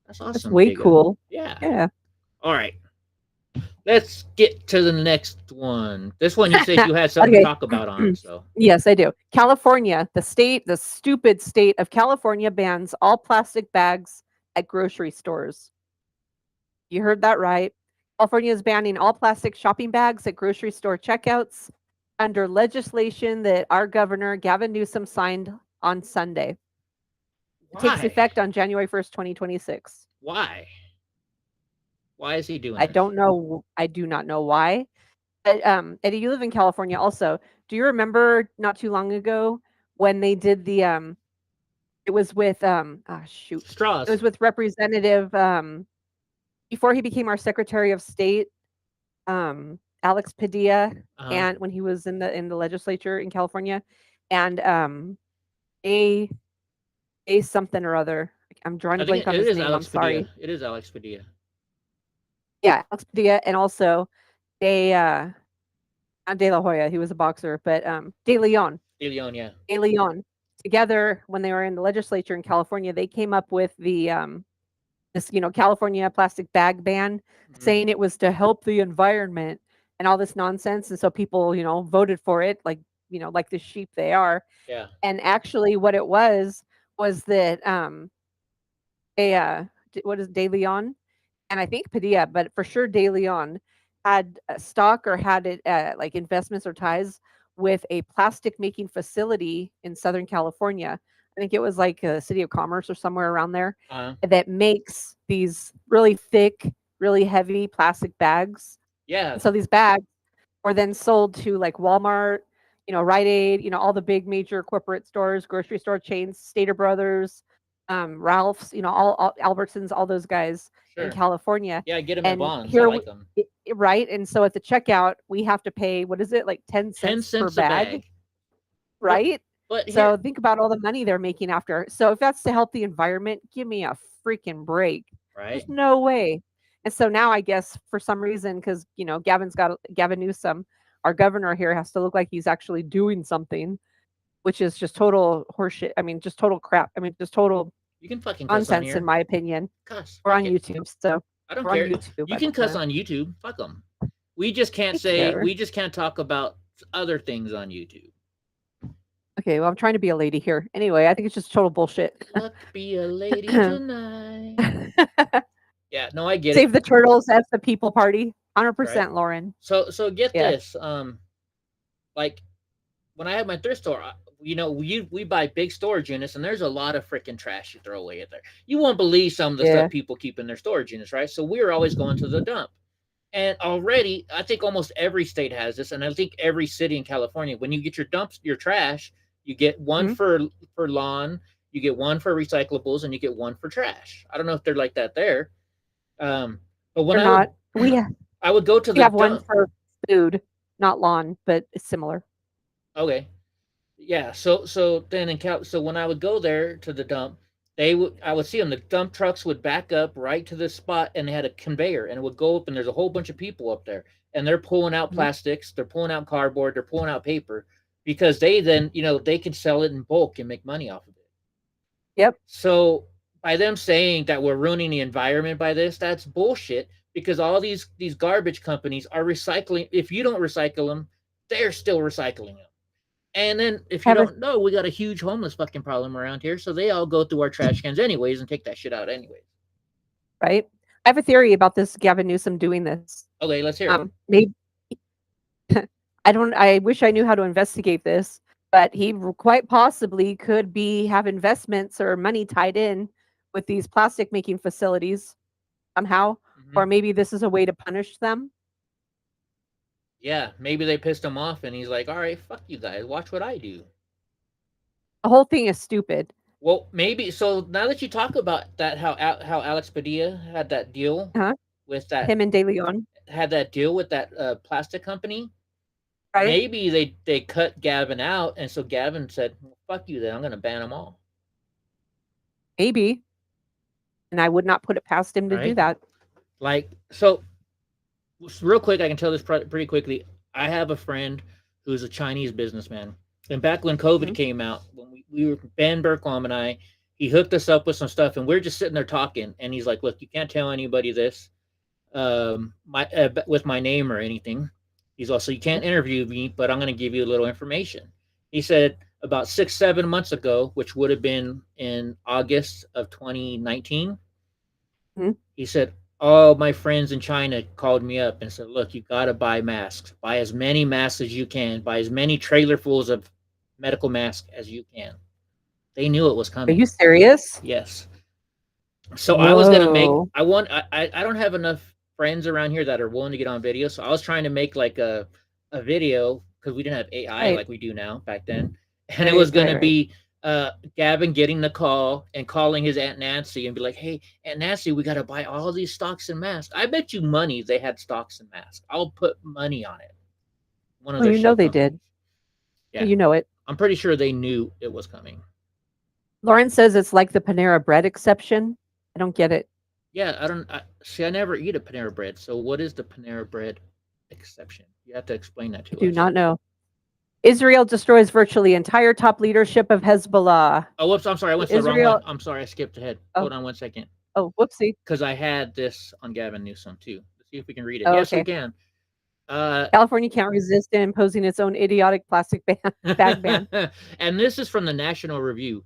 That's way Digga. Cool. Yeah. All right. Let's get to the next one. This one you said you had something to talk about on. So yes, I do. California, the stupid state of California bans all plastic bags at grocery stores. You heard that right. California is banning all plastic shopping bags at grocery store checkouts under legislation that our governor, Gavin Newsom, signed on Sunday. It takes effect on January 1st, 2026. Why? Why is he doing I don't know. I do not know why. But, Eddie, you live in California also. Do you remember not too long ago when they did the, it was with, straws. It was with Representative, before he became our Secretary of State, Alex Padilla, and when he was in the legislature in California, and a something or other. I'm drawing a blank on his name. I'm sorry. It is Alex Padilla. Yeah, Alex Padilla, and also not De La Hoya, he was a boxer, but De Leon. De Leon, yeah. De Leon. Together, when they were in the legislature in California, they came up with the this California plastic bag ban, saying it was to help the environment and all this nonsense. And so people voted for it, like like the sheep they are. Yeah. And actually what it was that what is De Leon, and I think Padilla, but for sure De Leon had stock or had it like investments or ties with a plastic making facility in Southern California. I think it was like a City of Commerce or somewhere around there that makes these really thick, really heavy plastic bags. Yeah. And so these bags were then sold to like Walmart, Rite Aid, all the big major corporate stores, grocery store chains, Stater Brothers, Ralph's, all Albertsons, all those guys in California. Yeah, get them in bonds. Here, I like them. Right. And so at the checkout, we have to pay, what is it, like 10 cents per bag? Right? But so think about all the money they're making after. So if that's to help the environment, give me a freaking break. Right. There's no way. And so now I guess for some reason, because Gavin Newsom, our governor here, has to look like he's actually doing something, which is just total horseshit. I mean, just total crap. I mean, just total you can fucking nonsense in my opinion. Cuss. We're on YouTube, so I don't care. You can cuss on YouTube. Fuck them. We just can't say. We just can't talk about other things on YouTube. Okay, well, I'm trying to be a lady here. Anyway, I think it's just total bullshit. Luck be a lady tonight. Yeah, no, I get Save the turtles. That's the people party. 100%, right. Lauren. So get this. Like when I have my thrift store, we buy big storage units, and there's a lot of freaking trash you throw away at there. You won't believe some of the stuff people keep in their storage units, right? So we're always going to the dump. And already, I think almost every state has this, and I think every city in California, when you get your trash, you get one for lawn, you get one for recyclables, and you get one for trash. I don't know if they're like that there. But when I would go to the have one for food, not lawn, but it's similar. Okay. Yeah. So then so when I would go there to the dump, I would see them. The dump trucks would back up right to the spot, and they had a conveyor, and it would go up, and there's a whole bunch of people up there, and they're pulling out plastics, they're pulling out cardboard, they're pulling out paper, because they then, they can sell it in bulk and make money off of it. Yep. So by them saying that we're ruining the environment by this, that's bullshit, because all these garbage companies are recycling. If you don't recycle them, they're still recycling them. And then if you don't know, we got a huge homeless fucking problem around here. So they all go through our trash cans anyways and take that shit out anyways. Right. I have a theory about this Gavin Newsom doing this. Okay, let's hear it. Maybe I wish I knew how to investigate this, but he quite possibly could have investments or money tied in with these plastic making facilities somehow, or maybe this is a way to punish them. Yeah, maybe they pissed him off, and he's like, all right, fuck you guys, watch what I do. The whole thing is stupid. Well, maybe, so now that you talk about that, how Alex Padilla had that deal with that. Him and De Leon. Had that deal with that plastic company. Right. Maybe they cut Gavin out, and so Gavin said, well, fuck you then, I'm going to ban them all. Maybe. And I would not put it past him to do that. Like, so... Real quick, I can tell this pretty quickly. I have a friend who's a Chinese businessman. And back when COVID came out, when we were, Ben Berkholm and I, he hooked us up with some stuff, and we're just sitting there talking. And he's like, look, you can't tell anybody this with my name or anything. He's also, you can't interview me, but I'm going to give you a little information. He said about 6-7 months ago, which would have been in August of 2019, he said, all my friends in China called me up and said, look, you got to buy masks. Buy as many masks as you can. Buy as many trailerfuls of medical masks as you can. They knew it was coming. Are you serious? Yes. So I was going to make, I don't have enough friends around here that are willing to get on video. So I was trying to make like a video, because we didn't have AI like we do now back then. And it was going to be Gavin getting the call and calling his Aunt Nancy and be like, hey, Aunt Nancy, we got to buy all these stocks and masks. I bet you money they had stocks and masks. I'll put money on it. One of you know they did. Yeah. You know it. I'm pretty sure they knew it was coming. Lauren says it's like the Panera Bread exception. I don't get it. Yeah, I never eat a Panera Bread. So what is the Panera Bread exception? You have to explain that to us. I do not know. Israel destroys virtually entire top leadership of Hezbollah. Oh, whoops. I'm sorry. I went to the wrong one. I'm sorry. I skipped ahead. Hold on 1 second. Oh, whoopsie. Because I had this on Gavin Newsom, too. Let's see if we can read it. Oh, yes, okay. we can. California can't resist in imposing its own idiotic plastic bag ban. And this is from the National Review.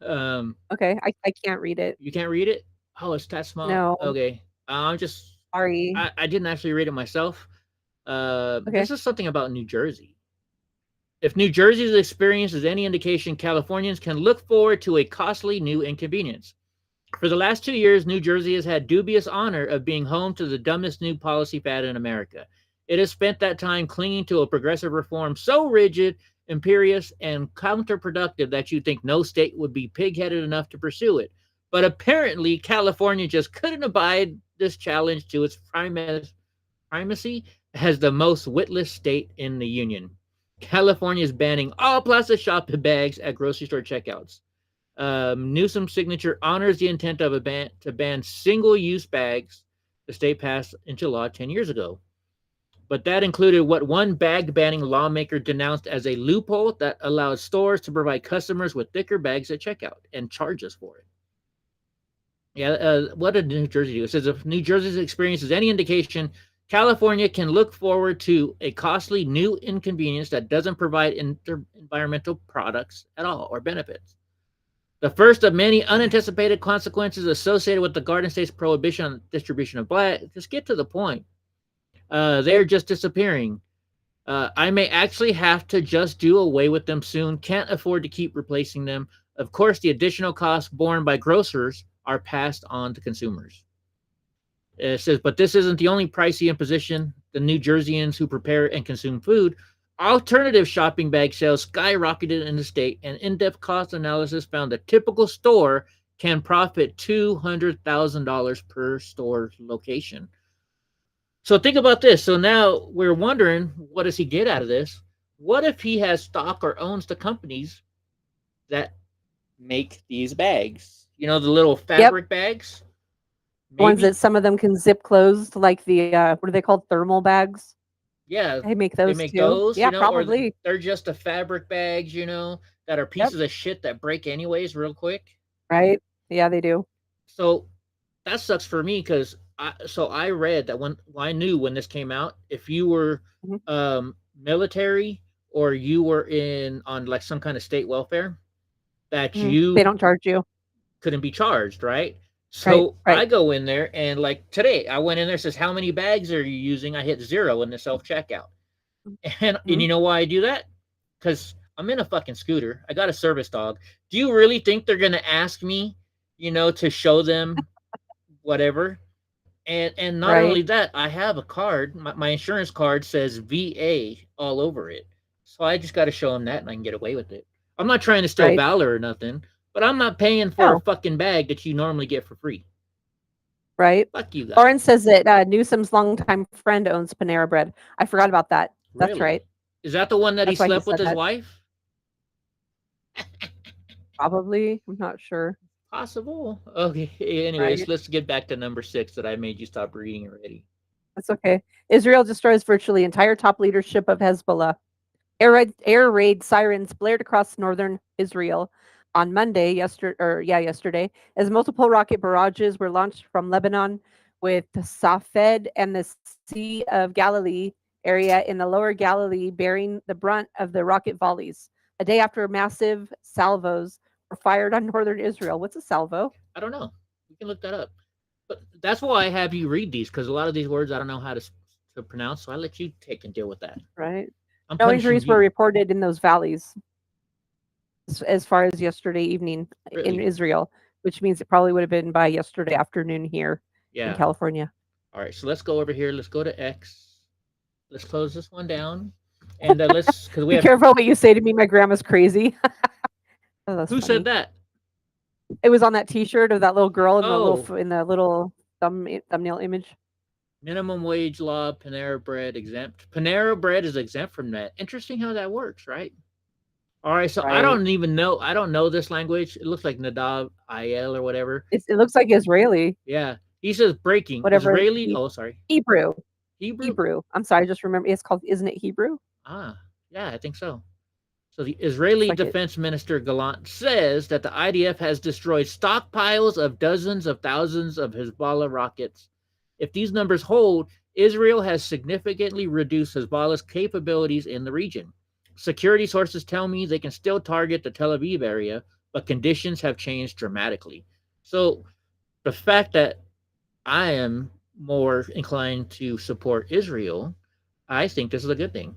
Okay, I can't read it. You can't read it? Oh, it's that small. No. Okay. I'm just sorry. I didn't actually read it myself. Okay. This is something about New Jersey. If New Jersey's experience is any indication, Californians can look forward to a costly new inconvenience. For the last 2 years, New Jersey has had dubious honor of being home to the dumbest new policy fad in America. It has spent that time clinging to a progressive reform so rigid, imperious, and counterproductive that you'd think no state would be pig-headed enough to pursue it. But apparently, California just couldn't abide this challenge to its primacy as the most witless state in the union. California is banning all plastic shopping bags at grocery store checkouts. Newsom's signature honors the intent of a ban to ban single-use bags the state passed into law 10 years ago. But that included what one bag-banning lawmaker denounced as a loophole that allowed stores to provide customers with thicker bags at checkout and charge us for it. Yeah, what did New Jersey do? It says if New Jersey's experience is any indication, California can look forward to a costly new inconvenience that doesn't provide environmental products at all or benefits. The first of many unanticipated consequences associated with the Garden State's prohibition on distribution of black. Just get to the point. They're just disappearing. I may actually have to just do away with them soon. Can't afford to keep replacing them. Of course, the additional costs borne by grocers are passed on to consumers. It says, but this isn't the only pricey imposition. The New Jerseyans who prepare and consume food, alternative shopping bag sales skyrocketed in the state, and in-depth cost analysis found a typical store can profit $200,000 per store location. So think about this. So now we're wondering, what does he get out of this? What if he has stock or owns the companies that make these bags? You know, the little fabric bags? Maybe. Ones that some of them can zip closed, like the, what are they called? Thermal bags? Yeah. They make those too. Yeah, you know, probably. Or they're just the fabric bags, you know, that are pieces of shit that break anyways real quick. Right. Yeah, they do. So that sucks for me because I read that I knew when this came out, if you were military or you were on like some kind of state welfare, that they don't charge you. Couldn't be charged, right? So right. I go in there and like today, I went in there, says, how many bags are you using? I hit 0 in the self-checkout. And you know why I do that? Because I'm in a fucking scooter. I got a service dog. Do you really think they're going to ask me, you know, to show them whatever? And not only that, I have a card. My insurance card says VA all over it. So I just got to show them that and I can get away with it. I'm not trying to steal valor or nothing. But I'm not paying for a fucking bag that you normally get for free. Right. Fuck you guys. Lauren says that Newsom's longtime friend owns Panera Bread. I forgot about that. Really? That's right. Is that the one that he slept with his wife? Probably. I'm not sure. Possible. Okay. Anyways, let's get back to number 6 that I made you stop reading already. That's okay. Israel destroys virtually entire top leadership of Hezbollah. Air raid sirens blared across northern Israel on Monday, yesterday, as multiple rocket barrages were launched from Lebanon, with Safed and the Sea of Galilee area in the lower Galilee bearing the brunt of the rocket volleys. A day after massive salvos were fired on northern Israel. What's a salvo? I don't know. You can look that up. But that's why I have you read these, because a lot of these words I don't know how to pronounce, so I let you take and deal with that. Right. No injuries were reported in those valleys as far as yesterday evening in Israel, which means it probably would have been by yesterday afternoon here in California. All right, so let's go over here. Let's go to X. Let's close this one down. And let's, because we be careful what you say to me. My grandma's crazy. Who said that? It was on that T-shirt of that little girl in the little thumbnail image. Minimum wage law, Panera Bread exempt. Panera Bread is exempt from that. Interesting how that works, right? All right, so I don't even know. I don't know this language. It looks like Nadav Ayel or whatever. It looks like Israeli. Yeah, he says breaking. Whatever. Israeli. Oh, sorry. Hebrew. I'm sorry. I just remember it's called. Isn't it Hebrew? Ah, yeah, I think so. So the Israeli Defense Minister Gallant says that the IDF has destroyed stockpiles of dozens of thousands of Hezbollah rockets. If these numbers hold, Israel has significantly reduced Hezbollah's capabilities in the region. Security sources tell me they can still target the Tel Aviv area, but conditions have changed dramatically. So the fact that I am more inclined to support Israel, I think this is a good thing.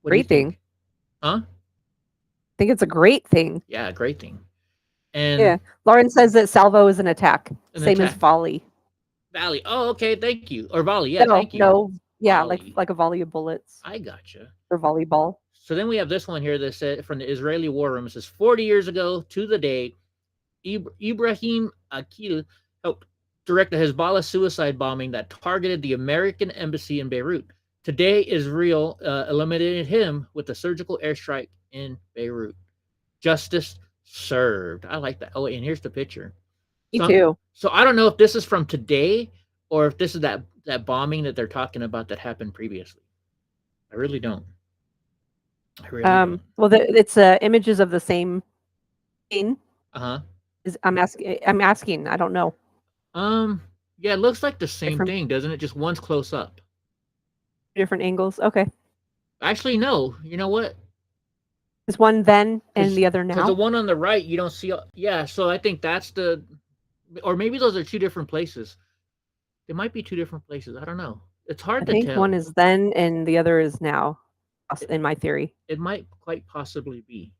What great do you think? thing. Huh? I think it's a great thing. Yeah, great thing. And yeah, Lauren says that salvo is an attack, same as volley. Volley. Oh, okay. Thank you. Or volley. Yeah, thank you. No. Yeah, volley. like a volley of bullets. I gotcha. Or volleyball. So then we have this one here that said from the Israeli War Room. It says 40 years ago to the day, Ibrahim Akil helped direct the Hezbollah suicide bombing that targeted the American embassy in Beirut. Today, Israel eliminated him with a surgical airstrike in Beirut. Justice served. I like that. Oh, and here's the picture. Me too. So I don't know if this is from today or if this is that bombing that they're talking about that happened previously. I really don't. Well, it's images of the same scene. I'm asking. I don't know. Yeah, it looks like the same thing, doesn't it? Just one's close up. Different angles. Okay. Actually, no. You know what? Is one then and the other now? Because the one on the right, you don't see. Yeah, so I think that's the, or maybe those are two different places. They might be two different places. I don't know. It's hard to tell. I think one is then and the other is now, in my theory. It might quite possibly be.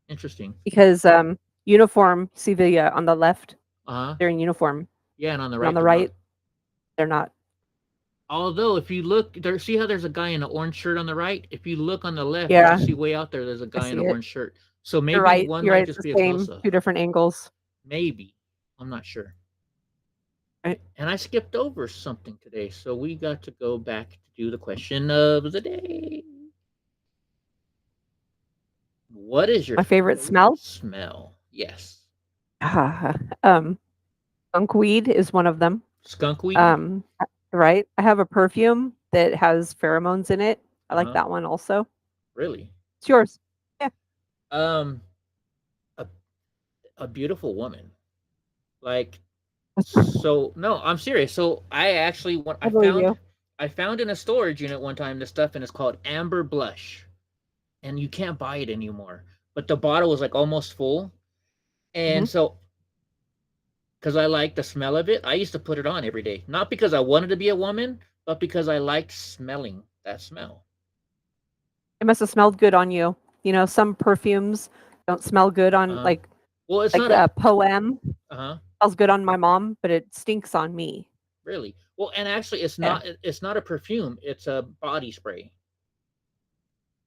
Interesting. Because uniform, see the on the left? They're in uniform. Yeah, and on the right. On the right, they're not. Although, if you look there, see how there's a guy in an orange shirt on the right? If you look on the left, you see way out there's a guy in an orange shirt. So maybe one might just be a close-up. Two different angles. Maybe. I'm not sure. Right. And I skipped over something today, so we got to go back to do the question of the day. What is your favorite smell? Yes. Skunk weed is one of them. Skunk weed? Right. I have a perfume that has pheromones in it. I like that one also. Really? It's yours. Yeah. A beautiful woman. Like, so no, I'm serious. So I actually I found in a storage unit one time this stuff, and it's called Amber Blush, and you can't buy it anymore. But the bottle was like almost full, and so because I like the smell of it, I used to put it on every day. Not because I wanted to be a woman, but because I liked smelling that smell. It must have smelled good on you. You know, some perfumes don't smell good on well, it's like not a poem. Smells good on my mom, but it stinks on me. Really? Well, and actually, it's not a perfume. It's a body spray.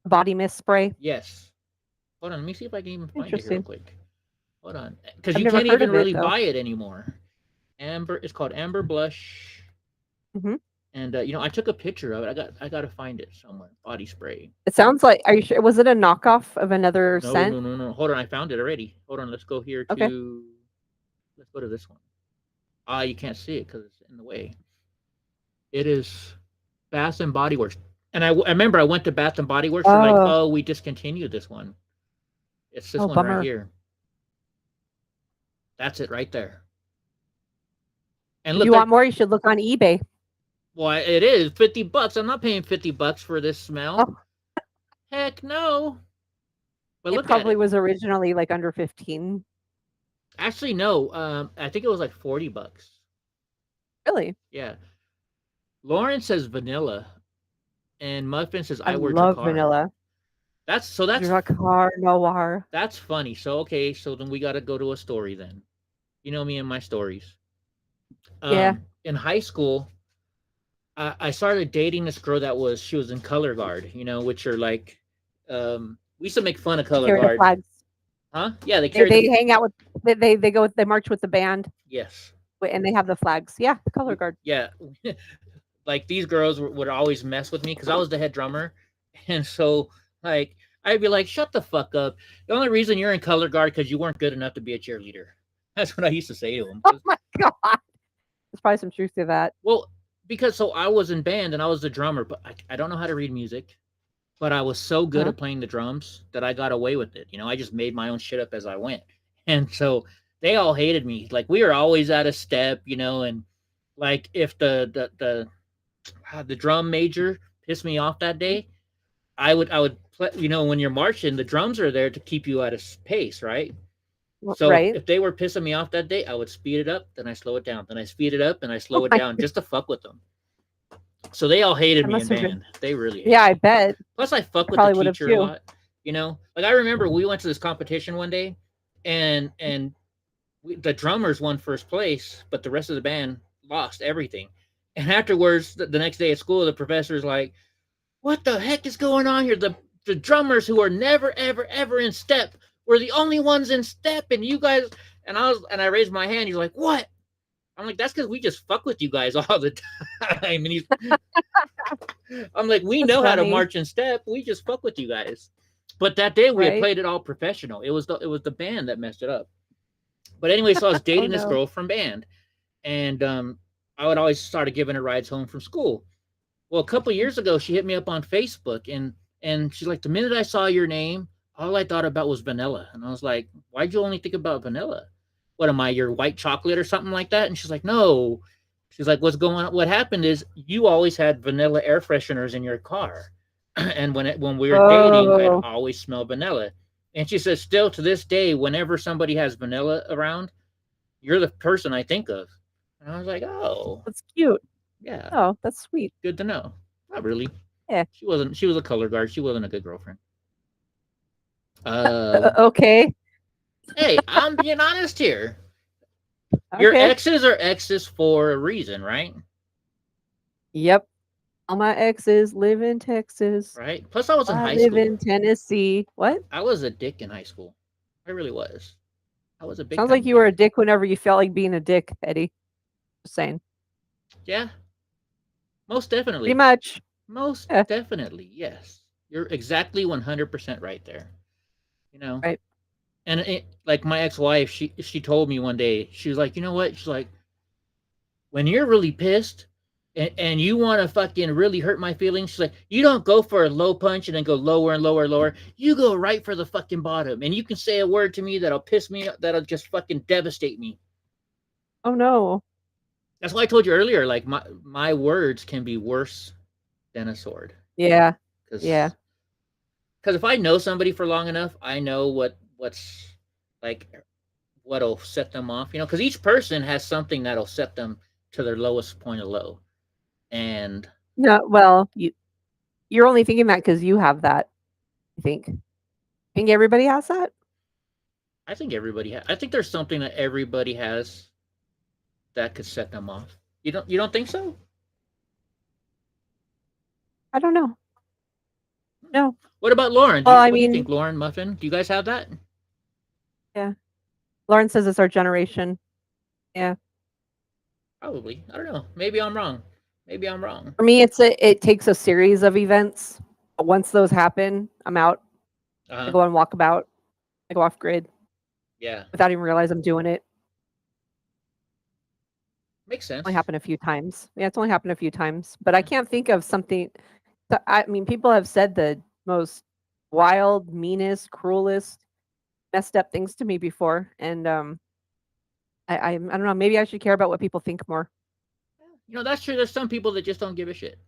Body mist spray. Yes. Hold on, let me see if I can even find it here real quick. Hold on, because you can't even really buy it anymore. It's called Amber Blush. And you know, I took a picture of it. I got to find it somewhere. Body spray. It sounds like. Are you sure? Was it a knockoff of another scent? No. Hold on, I found it already. Hold on, let's go here to. Okay. Let's go to this one. You can't see it because it's in the way. It is Bath and Body Works, and I remember I went to Bath and Body Works and like, we discontinued this one. It's this one right here. That's it right there. And if you want more, you should look on eBay. Well, it is $50. I'm not paying $50 for this smell. Heck no. But it probably was originally like under 15. Actually, no. I think it was like $40. Really? Yeah. Lauren says vanilla, and Muffin says I love vanilla. That's Drakkar Noir. That's funny. So okay, so then we got to go to a story then. You know me and my stories. In high school, I started dating this girl she was in color guard, you know, which are like, we used to make fun of color guard. The flags. Huh? Yeah, they hang out with, they march with the band. Yes. And they have the flags. Yeah, the color guard. Yeah. Like these girls would always mess with me because I was the head drummer. And so like, I'd be like, shut the fuck up. The only reason you're in color guard because you weren't good enough to be a cheerleader. That's what I used to say to them. Oh my God. There's probably some truth to that. Well, because I was in band and I was the drummer, but I don't know how to read music, but I was so good at playing the drums that I got away with it. You know, I just made my own shit up as I went. And so they all hated me. Like we were always out of step, you know, and Like if the drum major pissed me off that day, I would play, when you're marching, the drums are there to keep you at a pace, right? So Right. if they were pissing me off that day, I would speed it up, then I slow it down, then I speed it up, and I slow Oh it my down just to fuck with them. So they all hated That me in must have been. band. They really hated Yeah, me. I bet. Plus, I fuck with Probably the would have teacher a too. lot. Like I remember we went to this competition one day, and the drummers won first place, but the rest of the band lost everything. And afterwards, the next day at school, the professor's like, "What the heck is going on here? The drummers who are never ever ever in step were the only ones in step, and you guys." And I raised my hand. He's like, "What?" I'm like, "That's because we just fuck with you guys all the time." And I'm like, "We That's know how to funny. march in step. We just fuck with you guys." But that day we had Right. played it all professional. It was the band that messed it up. But anyway, so I was dating this no. girl from band, and I would always start giving her rides home from school. Well, a couple years ago, she hit me up on Facebook, and she's like, "The minute I saw your name, all I thought about was vanilla." And I was like, "Why'd you only think about vanilla? What am I, your white chocolate or something like that?" And she's like, "No." She's like, "What's going on? What happened is you always had vanilla air fresheners in your car, and when we were dating, I'd Oh, always smell vanilla." And she says, "Still to this day, whenever somebody has vanilla around, you're the person I think of." And I was like, "Oh, that's cute. yeah, Oh, that's sweet. good to know." Not really. Yeah. She was a color guard. She wasn't a good girlfriend. Okay. Hey, I'm being honest here. Your Okay. exes are exes for a reason, right? Yep. All my exes live in Texas. Right. Plus, I was in I high live school. in Tennessee. What? I was a dick in high school. I really was. I was a big. Sounds like you were a dick whenever you felt like being a dick, Eddie. Just saying. Yeah. Most definitely. Pretty much. Most Yeah. definitely. Yes. You're exactly 100% right there. Right. And like my ex-wife, she told me one day, she was like, "You know what?" She's like, "When you're really pissed and you want to fucking really hurt my feelings," she's like, "you don't go for a low punch and then go lower and lower and lower. You go right for the fucking bottom. And you can say a word to me that'll piss me, that'll just fucking devastate me." Oh no. That's why I told you earlier, like my words can be worse than a sword. Yeah. Yeah. Because if I know somebody for long enough, I know what's like what'll set them off. Because each person has something that'll set them to their lowest point of low. And No, well, you're only thinking that because you have that. I think. Think everybody has that? I think everybody has. I think there's something that everybody has that could set them off. You don't think so? I don't know. No. What about Lauren? Well, Do you think, Lauren Muffin? Do you guys have that? Yeah. Lauren says it's our generation. Yeah. Probably. I don't know. Maybe I'm wrong. For me, it takes a series of events. Once those happen, I'm out. I go on walkabout. I go off grid. Yeah. Without even realize I'm doing it. Makes sense. It's only happened a few times. Yeah, it's only happened a few times. But I can't think of something. I mean, people have said the most wild, meanest, cruelest, messed up things to me before, and I don't know. Maybe I should care about what people think more. That's true. There's some people that just don't give a shit.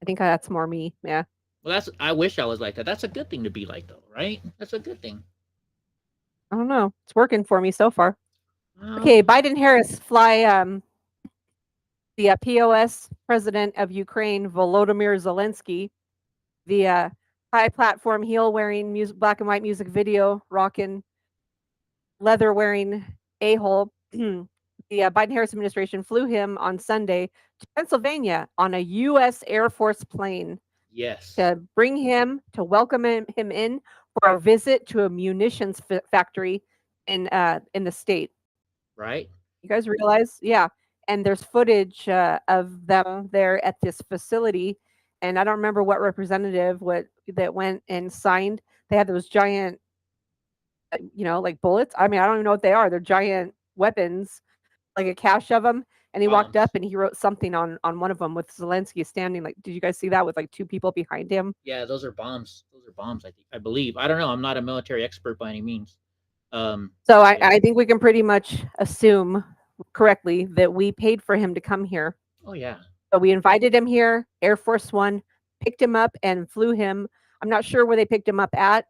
I think that's more me. Yeah. Well, I wish I was like that. That's a good thing to be like, though, right? That's a good thing. I don't know. It's working for me so far. Okay, Biden Harris fly the POS president of Ukraine, Volodymyr Zelensky, the high platform heel wearing black and white music video rocking leather wearing a-hole. The Biden Harris administration flew him on Sunday to Pennsylvania on a U.S. Air Force plane. Yes. To bring him, to welcome him in for a visit to a munitions factory in the state. Right. You guys realize? Yeah. And there's footage of them there at this facility. And I don't remember what representative that went and signed. They had those giant, like bullets. I mean, I don't even know what they are. They're giant weapons, like a cache of them. And he walked up and he wrote something on one of them with Zelensky standing. Like, did you guys see that with like two people behind him? Yeah, those are bombs. I believe. I don't know. I'm not a military expert by any means. So I think we can pretty much assume correctly that we paid for him to come here. Oh yeah. So we invited him here. Air Force One picked him up and flew him. I'm not sure where they picked him up at,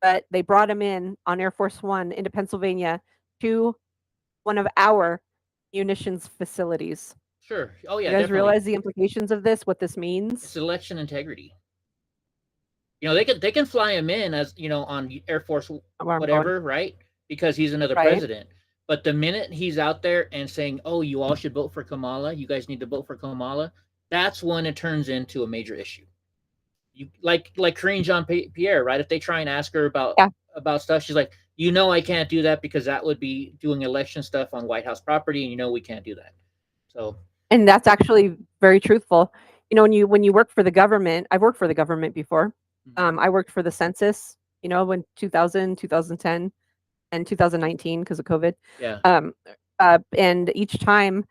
but they brought him in on Air Force One into Pennsylvania to one of our munitions facilities. Sure. Oh yeah. You guys definitely. realize the implications of this? What this means? It's election integrity. You know, they can fly him in as, you know, on Air Force whatever, right? Because he's another president. But the minute he's out there and saying, "Oh, you all should vote for Kamala. You guys need to vote for Kamala," that's when it turns into a major issue. You like Karine Jean-Pierre, right? If they try and ask her about stuff, she's like, "You know, I can't do that because that would be doing election stuff on White House property, and you know we can't do that." So, and that's actually very truthful. You know, when you work for the government, I've worked for the government before. I worked for the census, you know, when 2000, 2010, and 2019 because of COVID. Yeah. And each time,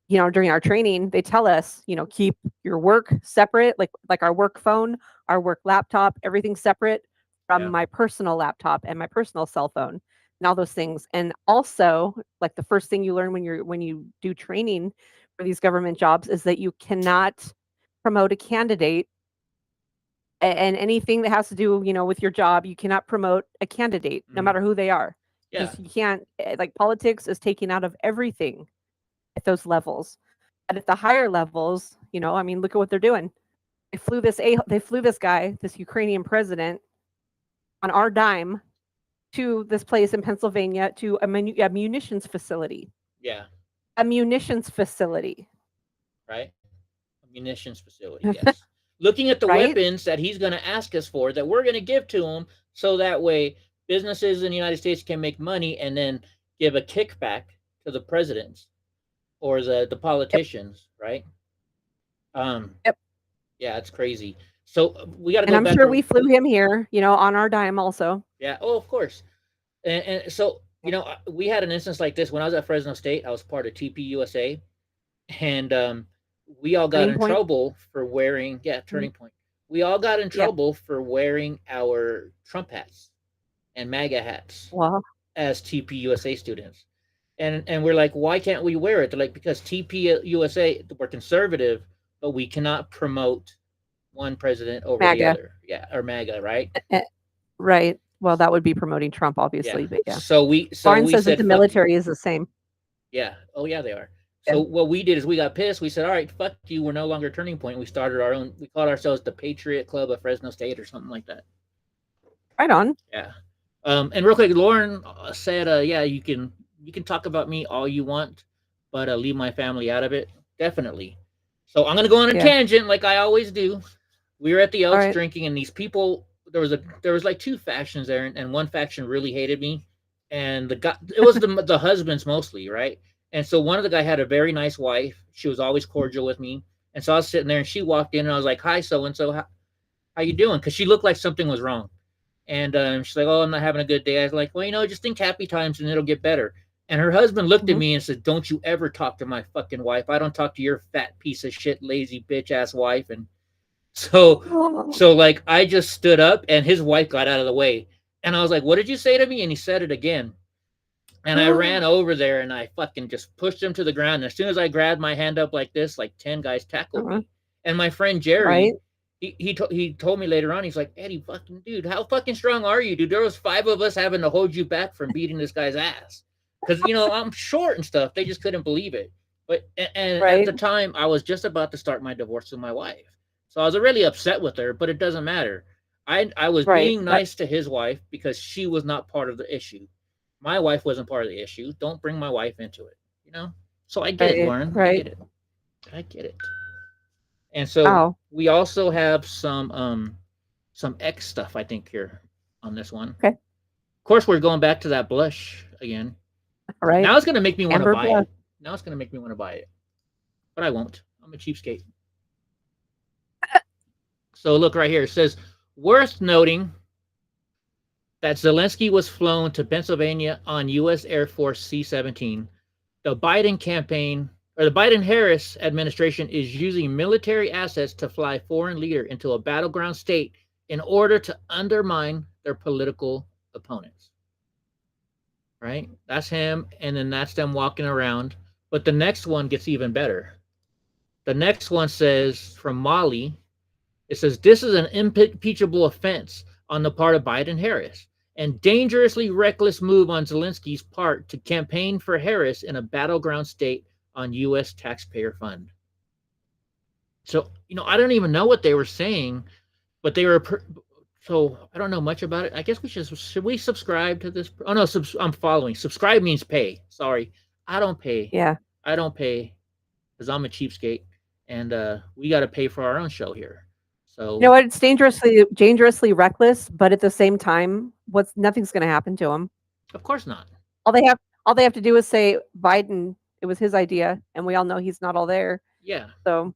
you know, during our training, they tell us, you know, keep your work separate, like our work phone, our work laptop, everything separate from my personal laptop and my personal cell phone and all those things. And also, like the first thing you learn when you do training for these government jobs is that you cannot promote a candidate. And anything that has to do, you know, with your job, you cannot promote a candidate, no matter who they are. Yeah. You can't, like, politics is taken out of everything at those levels. And at the higher levels, you know, I mean, look at what they're doing. They flew this guy, this Ukrainian president, on our dime to this place in Pennsylvania to a munitions facility. Yeah. A munitions facility. Right. A munitions facility. Yes. Looking at the weapons that he's going to ask us for, that we're going to give to him, so that way businesses in the United States can make money and then give a kickback to the presidents or the politicians, right? Yep. Yeah, it's crazy. So we got to go back. And I'm sure we flew him here, you know, on our dime also. Yeah. Oh, of course. And so, you know, we had an instance like this when I was at Fresno State. I was part of TPUSA, and we all got in trouble for wearing, Turning Point. We all got in trouble for wearing our Trump hats and MAGA hats as TPUSA students. And we're like, why can't we wear it? They're like, because TPUSA, we're conservative, but we cannot promote one president over the other. Yeah, or MAGA, right? Right. Well, that would be promoting Trump, obviously, but yeah. So Lauren we says said that the military is the same. Yeah. Oh, yeah, they are. So what we did is we got pissed. We said, all right, fuck you. We're no longer Turning Point. We started our own. We called ourselves the Patriot Club of Fresno State or something like that. Right on. Yeah. And real quick, Lauren said, yeah, you can talk about me all you want, but leave my family out of it. Definitely. So I'm going to go on a tangent like I always do. We were at the Elks drinking, and these people, there was like two factions there, and one faction really hated me. And it was the husbands mostly, right? And so one of the guy had a very nice wife. She was always cordial with me. And so I was sitting there, and she walked in, and I was like, "Hi, so-and-so, how you doing?" Because she looked like something was wrong. And she's like, "Oh, I'm not having a good day." I was like, "Well, you know, just think happy times, and it'll get better." And her husband looked at me and said, "Don't you ever talk to my fucking wife. I don't talk to your fat piece of shit, lazy bitch-ass wife." And so like, I just stood up, and his wife got out of the way. And I was like, "What did you say to me?" And he said it again. And I ran over there, and I fucking just pushed him to the ground. And as soon as I grabbed my hand up like this, like 10 guys tackled me. And my friend Jerry, he told me later on, he's like, "Eddie, fucking dude, how fucking strong are you, dude? There was 5 of us having to hold you back from beating this guy's ass. Because, you know, I'm short and stuff. They just couldn't believe it. But at the time, I was just about to start my divorce with my wife. So I was really upset with her, but it doesn't matter. I was being nice to his wife because she was not part of the issue. My wife wasn't part of the issue. Don't bring my wife into it, you know? So I get it, Lauren. I get it. And so we also have some X stuff, I think, here on this one. Okay. Of course, we're going back to that blush again. All right. Now it's going to make me want to buy it. Now it's going to make me want to buy it. But I won't. I'm a cheapskate. So look right here. It says, worth noting that Zelensky was flown to Pennsylvania on U.S. Air Force C-17. The Biden campaign, or the Biden-Harris administration, is using military assets to fly foreign leader into a battleground state in order to undermine their political opponents. right? That's him, and then that's them walking around. But the next one gets even better. The next one says from Mali, it says this is an impeachable offense on the part of Biden Harris and dangerously reckless move on Zelensky's part to campaign for Harris in a battleground state on U.S. taxpayer fund. So, I don't even know what they were saying, but they were. So I don't know much about it. I guess should we subscribe to this? Oh no, I'm following. Subscribe means pay. Sorry, I don't pay. Yeah, I don't pay because I'm a cheapskate, and we got to pay for our own show here. So you know what? It's dangerously reckless, but at the same time, nothing's going to happen to him. Of course not. All they have to do is say Biden. It was his idea, and we all know he's not all there. Yeah. So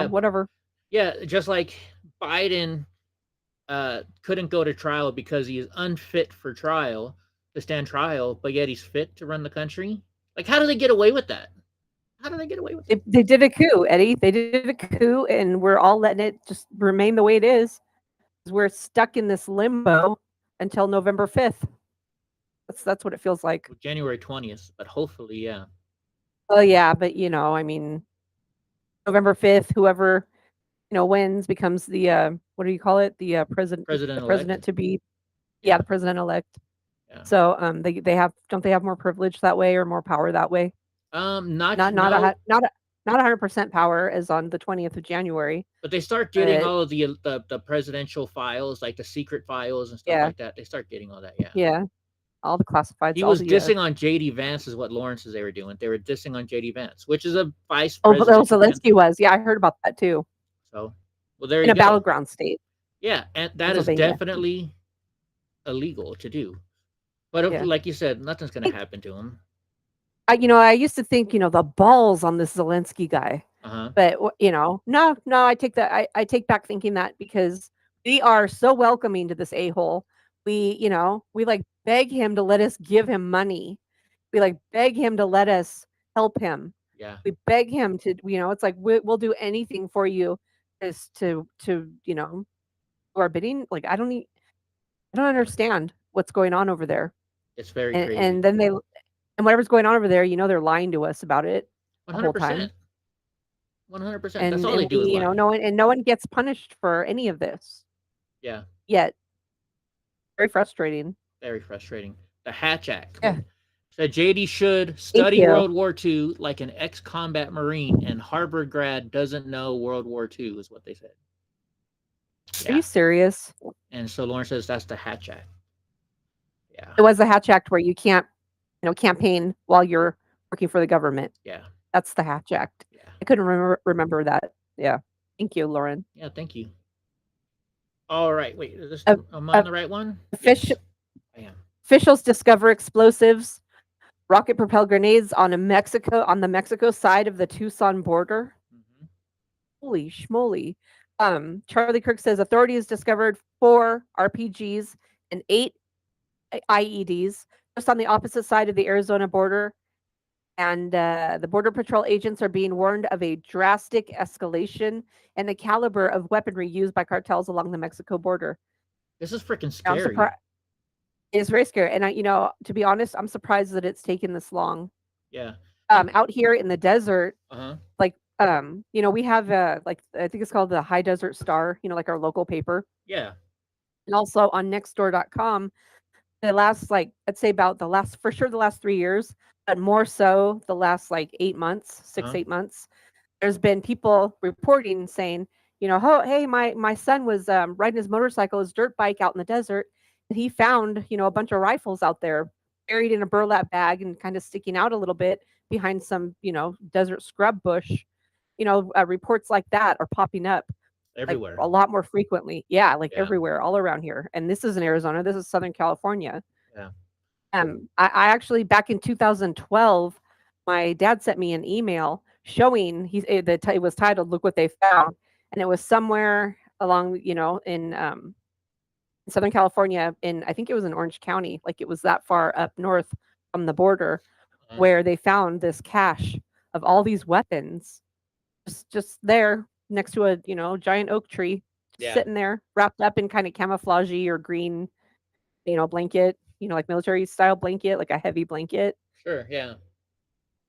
whatever. Yeah, just like Biden couldn't go to trial because he is unfit to stand trial, but yet he's fit to run the country. Like, how do they get away with that? How do they get away with it? They did a coup, Eddie. They did a coup, and we're all letting it just remain the way it is. We're stuck in this limbo until November 5th. That's what it feels like. January 20th, but hopefully, yeah. Oh yeah, but I mean, November 5th, whoever wins becomes the what do you call it? The president to be, the president elect. Yeah. So don't they have more privilege that way or more power that way? Not 100% power as on the 20th of January. But they start getting all of the presidential files, like the secret files and stuff like that. They start getting all that. Yeah. Yeah. All the classifieds. He was dissing on J.D. Vance, is what Lauren says they were doing. They were dissing on J.D. Vance, which is a vice president. Oh, Zelensky was. Yeah, I heard about that too. So, well, there you go. In a battleground state. Yeah, and that is definitely illegal to do. But like you said, nothing's going to happen to him. I used to think, the balls on this Zelensky guy. But no, I take that. I take back thinking that because we are so welcoming to this a-hole. We like beg him to let us give him money. We like beg him to let us help him. Yeah. We beg him to, it's like we'll do anything for you as to do our bidding. Like I don't understand what's going on over there. It's very crazy. And then and whatever's going on over there, they're lying to us about it 100%. The whole time. 100%. And, that's all they do. No one gets punished for any of this. Yeah. Yet. Very frustrating. Very frustrating. The Hatch Act. Yeah. So JD should study World War II like an ex-combat Marine, and Harvard grad doesn't know World War II is what they said. Yeah. Are you serious? And so Lauren says that's the Hatch Act. Yeah. It was the Hatch Act where you can't, campaign while you're working for the government. Yeah. That's the Hatch Act. Yeah. I couldn't remember that. Yeah. Thank you, Lauren. Yeah, thank you. All right. Wait, am I on the right one? Yes. I am. Officials discover explosives, rocket-propelled grenades on the Mexico side of the Tucson border. Mm-hmm. Holy schmoly. Charlie Kirk says authorities discovered 4 RPGs and 8 IEDs just on the opposite side of the Arizona border. And the Border Patrol agents are being warned of a drastic escalation in the caliber of weaponry used by cartels along the Mexico border. This is freaking scary. It's very scary. And to be honest, I'm surprised that it's taken this long. Yeah. Out here in the desert, we have I think it's called the High Desert Star, like our local paper. Yeah. And also on nextdoor.com, the last I'd say about the last 3 years, but more so the last 8 months, 8 months, there's been people reporting saying, hey, my son was riding his motorcycle, his dirt bike out in the desert, and he found, a bunch of rifles out there buried in a burlap bag and kind of sticking out a little bit behind some, desert scrub bush. Reports like that are popping up everywhere a lot more frequently. Yeah, everywhere, all around here. And this isn't Arizona. This is Southern California. Yeah. I actually, back in 2012, my dad sent me an email showing it was titled "Look What They Found," and it was somewhere along, in Southern California, I think it was in Orange County, it was that far up north from the border, where they found this cache of all these weapons, just there next to a giant oak tree, sitting there wrapped up in kind of camouflagey or green, blanket. like military style blanket, like a heavy blanket. Sure, yeah.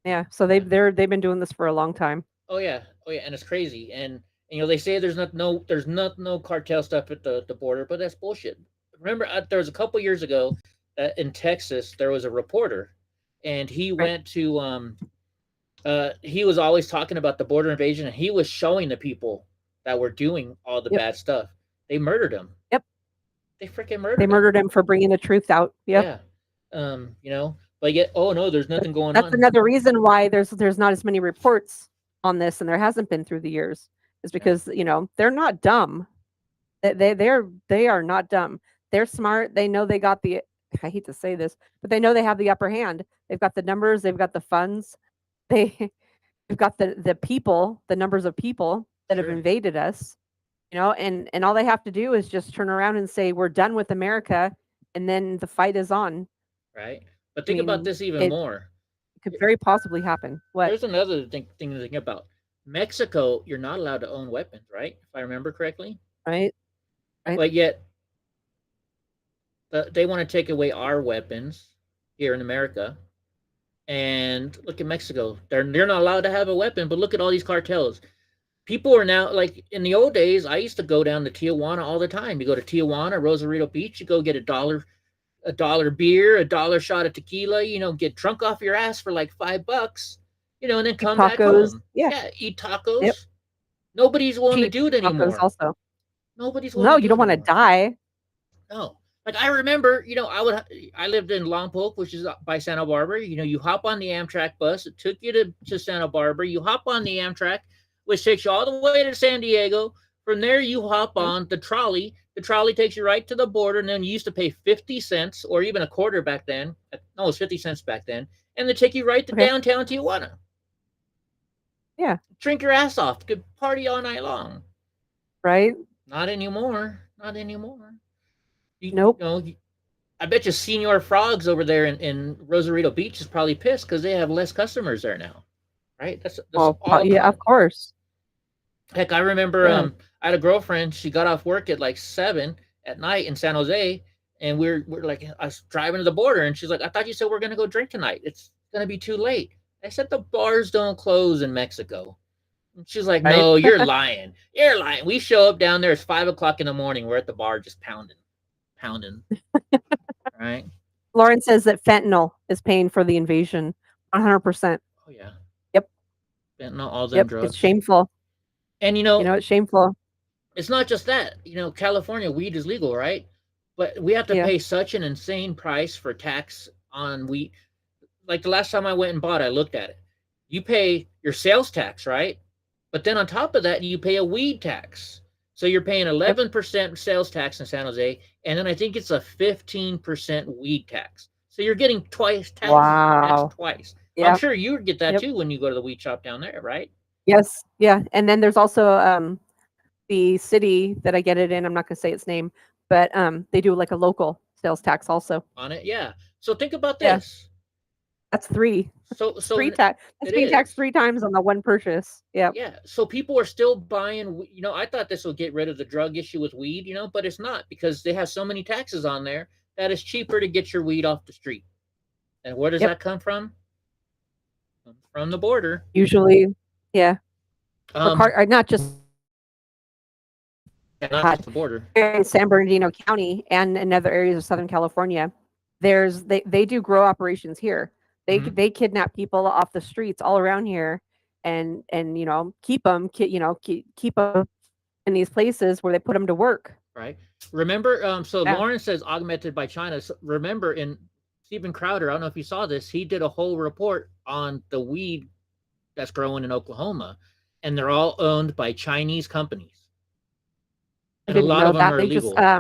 Yeah, so they've been doing this for a long time. Oh yeah, and it's crazy. And they say there's no cartel stuff at the border, but that's bullshit. Remember, there was a couple years ago in Texas, there was a reporter, and he went to he was always talking about the border invasion, and he was showing the people that were doing all the bad stuff. They murdered him. Yep. They freaking murdered him. They murdered him for bringing the truth out. Yep. Yeah. But yet, oh no, there's nothing going on. That's another reason why there's not as many reports on this, and there hasn't been through the years, is because they're not dumb. They are not dumb. They're smart. They know they got the. I hate to say this, but they know they have the upper hand. They've got the numbers. They've got the funds. They've got the people, the numbers of people that have invaded us. And all they have to do is just turn around and say, we're done with America, and then the fight is on. Right. But think about this even more. It could very possibly happen. What? There's another thing to think about. Mexico, you're not allowed to own weapons, right? If I remember correctly. Right. But yet, they want to take away our weapons here in America. And look at Mexico. They're not allowed to have a weapon, but look at all these cartels. People are now, like in the old days, I used to go down to Tijuana all the time. You go to Tijuana, Rosarito Beach, you go get $1 beer, $1 shot of tequila, get drunk off your ass for like $5, and then come back home. Yeah, eat tacos. Yep. Nobody's willing to do it anymore. Also. Nobody's willing No, to you don't want to die. No. Like I remember, I lived in Lompoc, which is by Santa Barbara. You hop on the Amtrak bus. It took you to Santa Barbara. You hop on the Amtrak, which takes you all the way to San Diego. From there, you hop on the trolley. The trolley takes you right to the border, and then you used to pay 50 cents or even a quarter back then. No, it was 50 cents back then. And they take you right to downtown Tijuana. Yeah. Drink your ass off. Could party all night long. Right? Not anymore. Not anymore. Nope. I bet you Senor Frogs over there in Rosarito Beach is probably pissed because they have less customers there now. Right? That's yeah, of course. Heck, I remember I had a girlfriend. She got off work at like 7 at night in San Jose, and we're like, I was driving to the border, and she's like, I thought you said we're gonna go drink tonight. It's gonna be too late. I said the bars don't close in Mexico. And she's like, no, you're lying. You're lying. We show up down there. It's 5 o'clock in the morning. We're at the bar just pounding. Right? Lauren says that fentanyl is paying for the invasion. 100%. Oh yeah. Yep. Fentanyl, all them drugs. It's shameful. And it's shameful. It's not just that. California, weed is legal, right? But we have to pay such an insane price for tax on weed. Like the last time I went and bought, I looked at it. You pay your sales tax, right? But then on top of that, you pay a weed tax. So you're paying 11% sales tax in San Jose, and then I think it's a 15% weed tax. So you're getting twice taxed. Wow. Twice. Yep. I'm sure you get that too when you go to the weed shop down there, right? Yes. Yeah. And then there's also the city that I get it in. I'm not going to say its name, but they do like a local sales tax also on it. Yeah. So think about this. Yeah. That's 3. So three tax. That's being taxed 3 times on the one purchase. Yeah. Yeah. So people are still buying. I thought this would get rid of the drug issue with weed. But it's not, because they have so many taxes on there that it's cheaper to get your weed off the street. And where does that come from? From the border. Usually, yeah. Not just. Not just the border. In San Bernardino County and in other areas of Southern California, they do grow operations here. They kidnap people off the streets all around here, and keep them in these places where they put them to work. Right. Remember, Lauren says augmented by China. So remember, in Steven Crowder, I don't know if you saw this, he did a whole report on the weed that's growing in Oklahoma, and they're all owned by Chinese companies. And a lot of them are illegal. I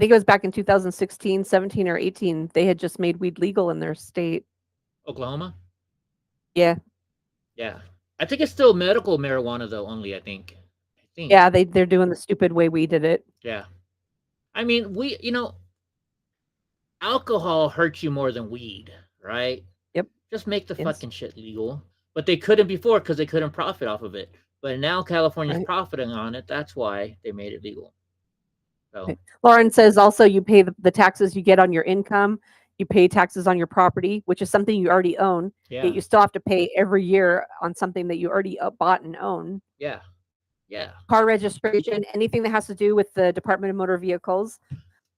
think it was back in 2016, 17, or 18. They had just made weed legal in their state. Oklahoma? Yeah. Yeah. I think it's still medical marijuana, though, only, I think. Yeah, they're doing the stupid way we did it. Yeah. I mean, alcohol hurts you more than weed, right? Yep. Just make the fucking shit legal. But they couldn't before because they couldn't profit off of it. But now California's profiting on it. That's why they made it legal. So Lauren says also you pay the taxes you get on your income. You pay taxes on your property, which is something you already own. yeah, Yet you still have to pay every year on something that you already bought and own. yeah, yeah. Car registration, anything that has to do with the Department of Motor Vehicles.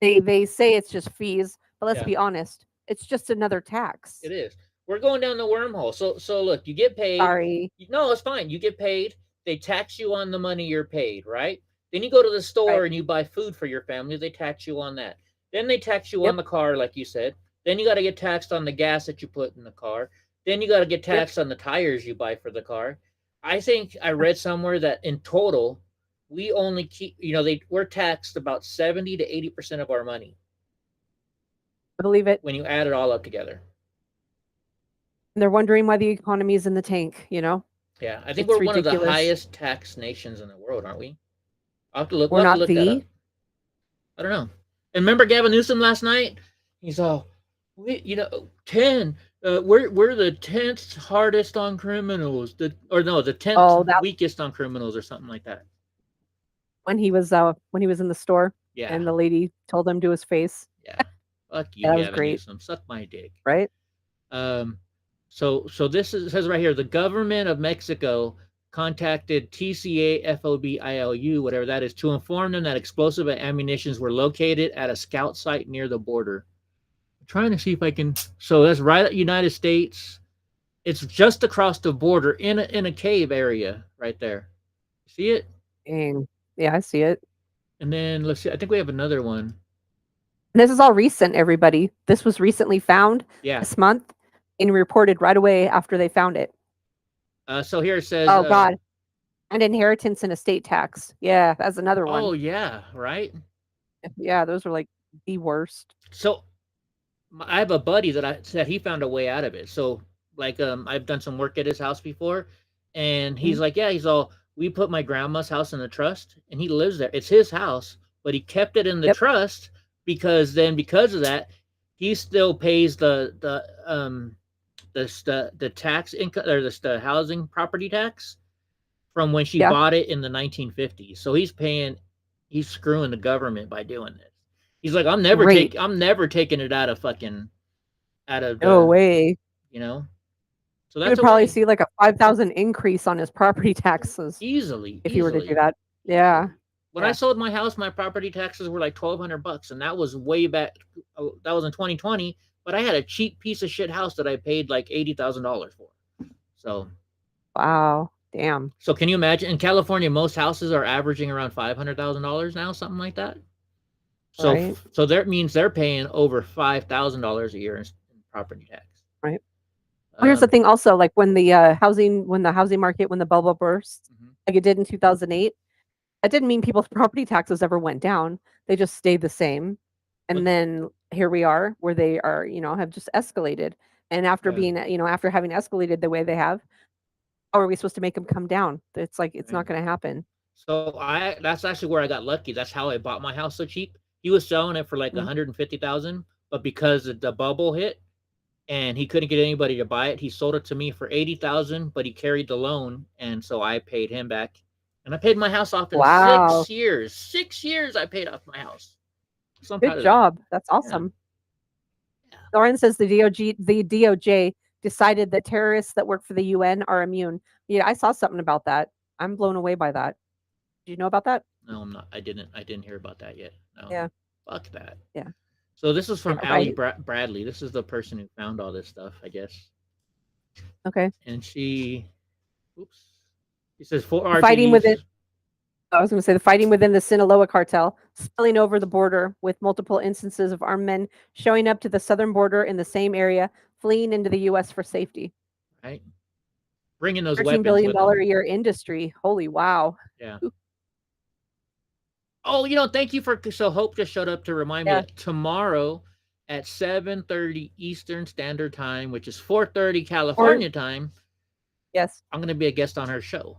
They say it's just fees, but let's be honest, it's just another tax. It is. We're going down the wormhole. So look, you get paid. Sorry. No, it's fine. You get paid. They tax you on the money you're paid, right? Then you go to the store and you buy food for your family. They tax you on that. Then they tax you on the car, like you said. Then you got to get taxed on the gas that you put in the car. Then you got to get taxed on the tires you buy for the car. I think I read somewhere that in total, we only keep, we're taxed about 70 to 80% of our money. I believe it. When you add it all up together. And they're wondering why the economy is in the tank, Yeah, I think we're one of the highest tax nations in the world, aren't we? I'll have to look. We're not that up. I don't know. And remember Gavin Newsom last night? He's all, 10. We're the 10th hardest on criminals. The 10th weakest on criminals, or something like that. When he was in the store, and the lady told him to his face. Yeah, fuck you, that Gavin was great. Newsom. Suck my dick. Right. So this says right here, the government of Mexico contacted TCA FOBILU, whatever that is, to inform them that explosive ammunitions were located at a scout site near the border. I'm trying to see if I can. So that's right at United States. It's just across the border in a cave area right there. See it? Dang. Yeah, I see it. And then let's see. I think we have another one. This is all recent, everybody. This was recently found this month and reported right away after they found it. So here it says, oh God, and inheritance and estate tax. Yeah, that's another one. Oh yeah, right. Yeah, those are like the worst. So I have a buddy that said he found a way out of it. So like, I've done some work at his house before, and he's like, yeah, he's all, we put my grandma's house in the trust, and he lives there. It's his house, but he kept it in the trust because of that, he still pays the tax income, or the housing property tax from when she bought it in the 1950s. So he's screwing the government by doing this. He's like, I'm never taking it out of no way. So that's probably see like a 5,000 increase on his property taxes easily if you were to do that. Yeah. When I sold my house, my property taxes were like $1,200, and that was way back. That was in 2020. But I had a cheap piece of shit house that I paid like $80,000 for. So, wow, damn. So can you imagine? In California, most houses are averaging around $500,000 now, something like that. So, so that means they're paying over $5,000 a year in property tax. Right. Well, here's the thing, also, like when the housing market, when the bubble burst, like it did in 2008, that didn't mean people's property taxes ever went down. They just stayed the same. And then here we are, where they are, have just escalated. And after being, after having escalated the way they have, how are we supposed to make them come down? It's like, it's not going to happen. So that's actually where I got lucky. That's how I bought my house so cheap. He was selling it for like $150,000, but because the bubble hit and he couldn't get anybody to buy it, he sold it to me for $80,000, but he carried the loan. And so I paid him back, and I paid my house off in 6 years. 6 years I paid off my house. So good job. That's awesome. Yeah. Lauren says the DOJ decided that terrorists that work for the UN are immune. Yeah, I saw something about that. I'm blown away by that. Did you know about that? No, I'm not. I didn't hear about that yet. No. Yeah. Fuck that. Yeah. So this is from Allie Bradley. This is the person who found all this stuff, I guess. Okay. And she says fighting within. I was going to say the fighting within the Sinaloa cartel, spilling over the border, with multiple instances of armed men showing up to the southern border in the same area, fleeing into the U.S. for safety. Right. Bringing those $13 weapons. $13 billion a year industry. Holy wow. Yeah. Oh, thank you so Hope just showed up to remind me that tomorrow at 7:30 Eastern Standard Time, which is 4:30 California time. Yes. I'm going to be a guest on her show.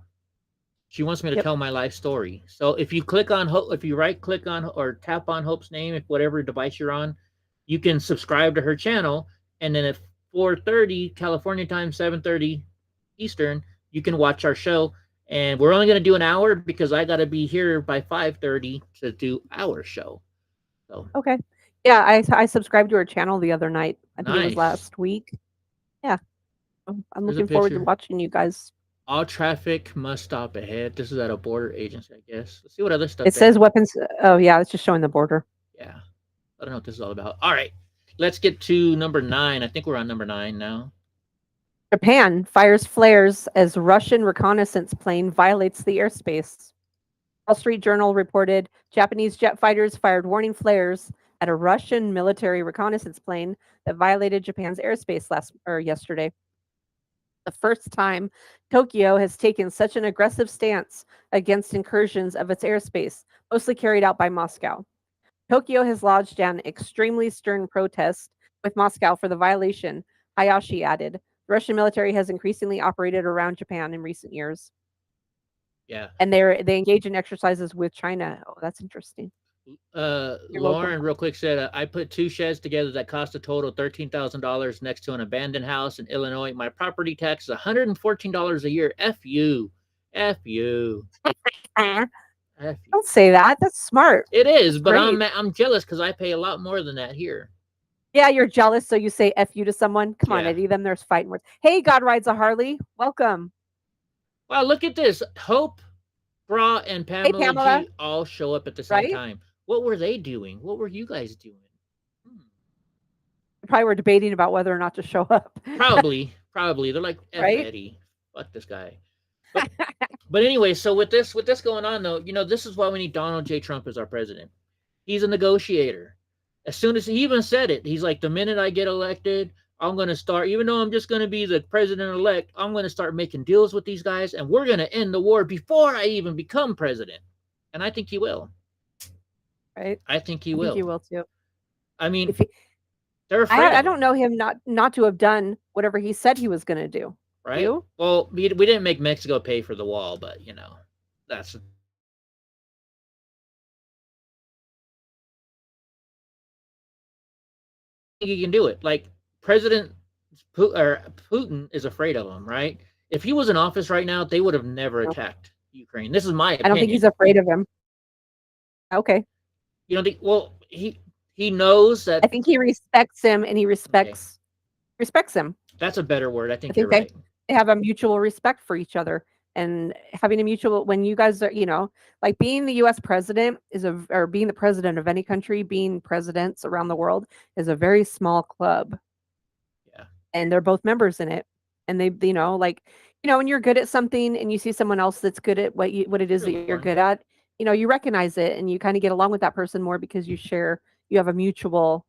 She wants me to tell my life story. So if you click on Hope, if you right click on or tap on Hope's name, if whatever device you're on, you can subscribe to her channel. And then at 4:30 California time, 7:30 Eastern, you can watch our show. And we're only going to do an hour because I got to be here by 5:30 to do our show. So okay. Yeah, I subscribed to her channel the other night. I think it was last week. Yeah. I'm looking forward to watching you guys. All traffic must stop ahead. This is at a border agency, I guess. Let's see what other stuff. It says weapons. Oh, yeah, it's just showing the border. Yeah. I don't know what this is all about. All right. Let's get to number 9. I think we're on number 9 now. Japan fires flares as Russian reconnaissance plane violates the airspace. Wall Street Journal reported Japanese jet fighters fired warning flares at a Russian military reconnaissance plane that violated Japan's airspace yesterday. The first time Tokyo has taken such an aggressive stance against incursions of its airspace, mostly carried out by Moscow. Tokyo has lodged an extremely stern protest with Moscow for the violation, Hayashi added. The Russian military has increasingly operated around Japan in recent years. Yeah. And they engage in exercises with China. Oh, that's interesting. Lauren, real quick, said, I put 2 sheds together that cost a total of $13,000 next to an abandoned house in Illinois. My property tax is $114 a year. F you. F you. F you. Don't say that. That's smart. It is, but I'm jealous because I pay a lot more than that here. Yeah, you're jealous, so you say F you to someone. Come on, Eddie. Then there's fighting words. Hey, God Rides a Harley. Welcome. Wow, look at this. Hope, Bra, and Pamela G all show up at the same time. What were they doing? What were you guys doing? Probably were debating about whether or not to show up. Probably. They're like, F Eddie. Fuck this guy. But anyway, so with this going on, though, this is why we need Donald J. Trump as our president. He's a negotiator. As soon as he even said it, he's like, the minute I get elected, I'm going to start, even though I'm just going to be the president-elect, I'm going to start making deals with these guys, and we're going to end the war before I even become president. And I think he will. Right? I think he will. I think he will, too. I mean, they're afraid. I don't know him not to have done whatever he said he was going to do. Right? You? Well, we didn't make Mexico pay for the wall, but, that's... He can do it. Like, President Putin is afraid of him, right? If he was in office right now, they would have never attacked Ukraine. This is my opinion. I don't think he's afraid of him. Okay. You don't think? Well, he knows that. I think he respects him, and he respects him. That's a better word. I think you're right. They have a mutual respect for each other, and having a mutual. When you guys are, like being the U.S. president or being the president of any country, being presidents around the world is a very small club. Yeah. And they're both members in it, and they, when you're good at something, and you see someone else that's good at what it is that you're good at. You recognize it and you kind of get along with that person more because you have a mutual,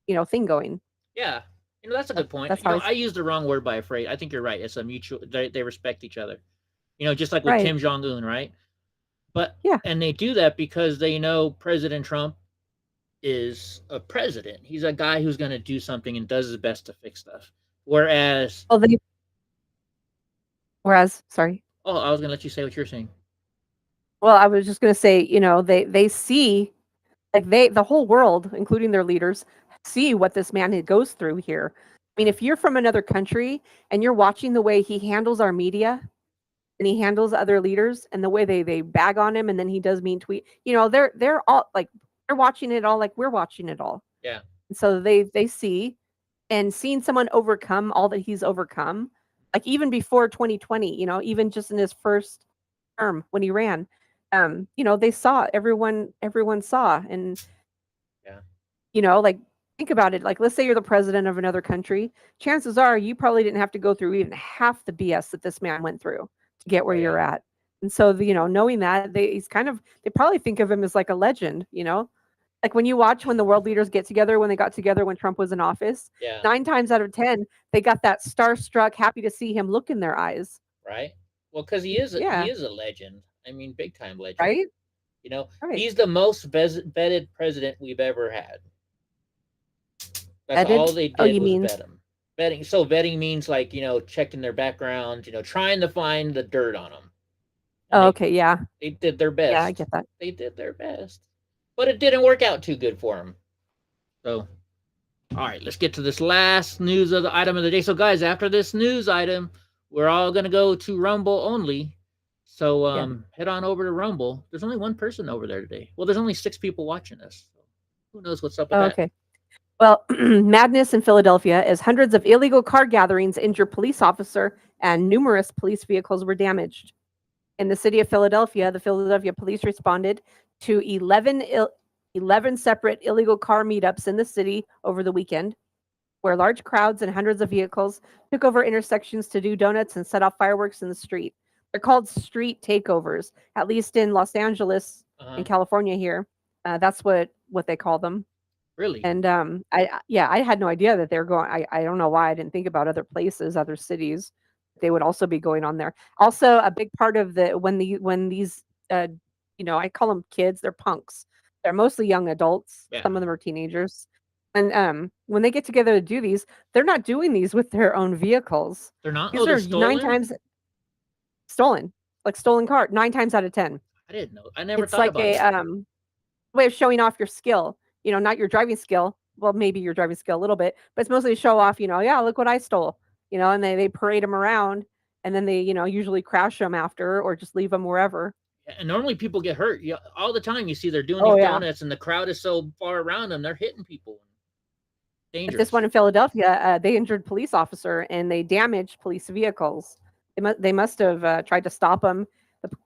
thing going. Yeah. That's a good point. I used the wrong word by afraid. I think you're right. It's a mutual, they respect each other, just like with Kim Jong-un, right? But, and they do that because they know President Trump is a president. He's a guy who's going to do something and does his best to fix stuff. Whereas, sorry. Oh, I was going to let you say what you're saying. Well, I was just going to say, they see, like the whole world, including their leaders, see what this man goes through here. I mean, if you're from another country and you're watching the way he handles our media and he handles other leaders and the way they bag on him and then he does mean tweet, they're all like, they're watching it all like we're watching it all. Yeah. And so they see, and seeing someone overcome all that he's overcome, like even before 2020, even just in his first term when he ran, they saw, everyone saw, and like think about it, like let's say you're the president of another country, chances are you probably didn't have to go through even half the BS that this man went through to get where you're at. And so knowing that, they probably think of him as like a legend, like when you watch when the world leaders get together, when they got together when Trump was in office, 9 times out of 10 they got that starstruck, happy to see him look in their eyes. Right. Well, because he is a legend. I mean, big time legend. Right. He's the most vetted president we've ever had. That's all they did was vet him. Vetting. So vetting means like, checking their background, trying to find the dirt on them. Okay. Yeah. They did their best. Yeah, I get that. They did their best, but it didn't work out too good for them. So, all right, let's get to this last news of the item of the day. So guys, after this news item, we're all going to go to Rumble only. So head on over to Rumble. There's only one person over there today. Well, there's only 6 people watching us. So who knows what's up with that? Okay. Well, madness in Philadelphia as hundreds of illegal car gatherings injure police officer and numerous police vehicles were damaged. In the city of Philadelphia, the Philadelphia police responded to 11 separate illegal car meetups in the city over the weekend, where large crowds and hundreds of vehicles took over intersections to do donuts and set off fireworks in the street. They're called street takeovers, at least in Los Angeles, in California here. That's what they call them. Really? And I had no idea that they're going. I don't know why I didn't think about other places, other cities. They would also be going on there. Also, a big part of when these I call them kids. They're punks. They're mostly young adults. Yeah. Some of them are teenagers. And when they get together to do these, they're not doing these with their own vehicles. They're not. These are stolen? 9 times stolen, like stolen car. 9 times out of 10. I didn't know. I never thought about it. It's like a way of showing off your skill. Not your driving skill. Well, maybe your driving skill a little bit, but it's mostly to show off. Yeah, look what I stole. And they parade them around, and then they usually crash them after or just leave them wherever. And normally people get hurt. All the time you see they're doing these donuts, and the crowd is so far around them, they're hitting people. Dangerous. This one in Philadelphia, they injured police officer and they damaged police vehicles. They must have tried to stop them.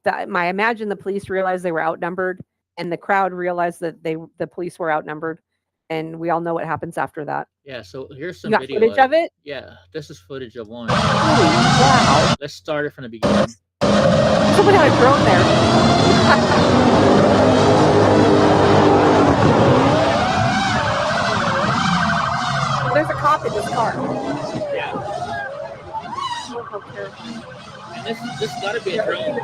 I imagine the police realized they were outnumbered, and the crowd realized that the police were outnumbered, and we all know what happens after that. Yeah, so here's some video footage of it. Yeah, this is footage of one. Wow. Let's start it from the beginning. Somebody had a drone there. There's a cop in this car. Yeah. And this gotta be a drone.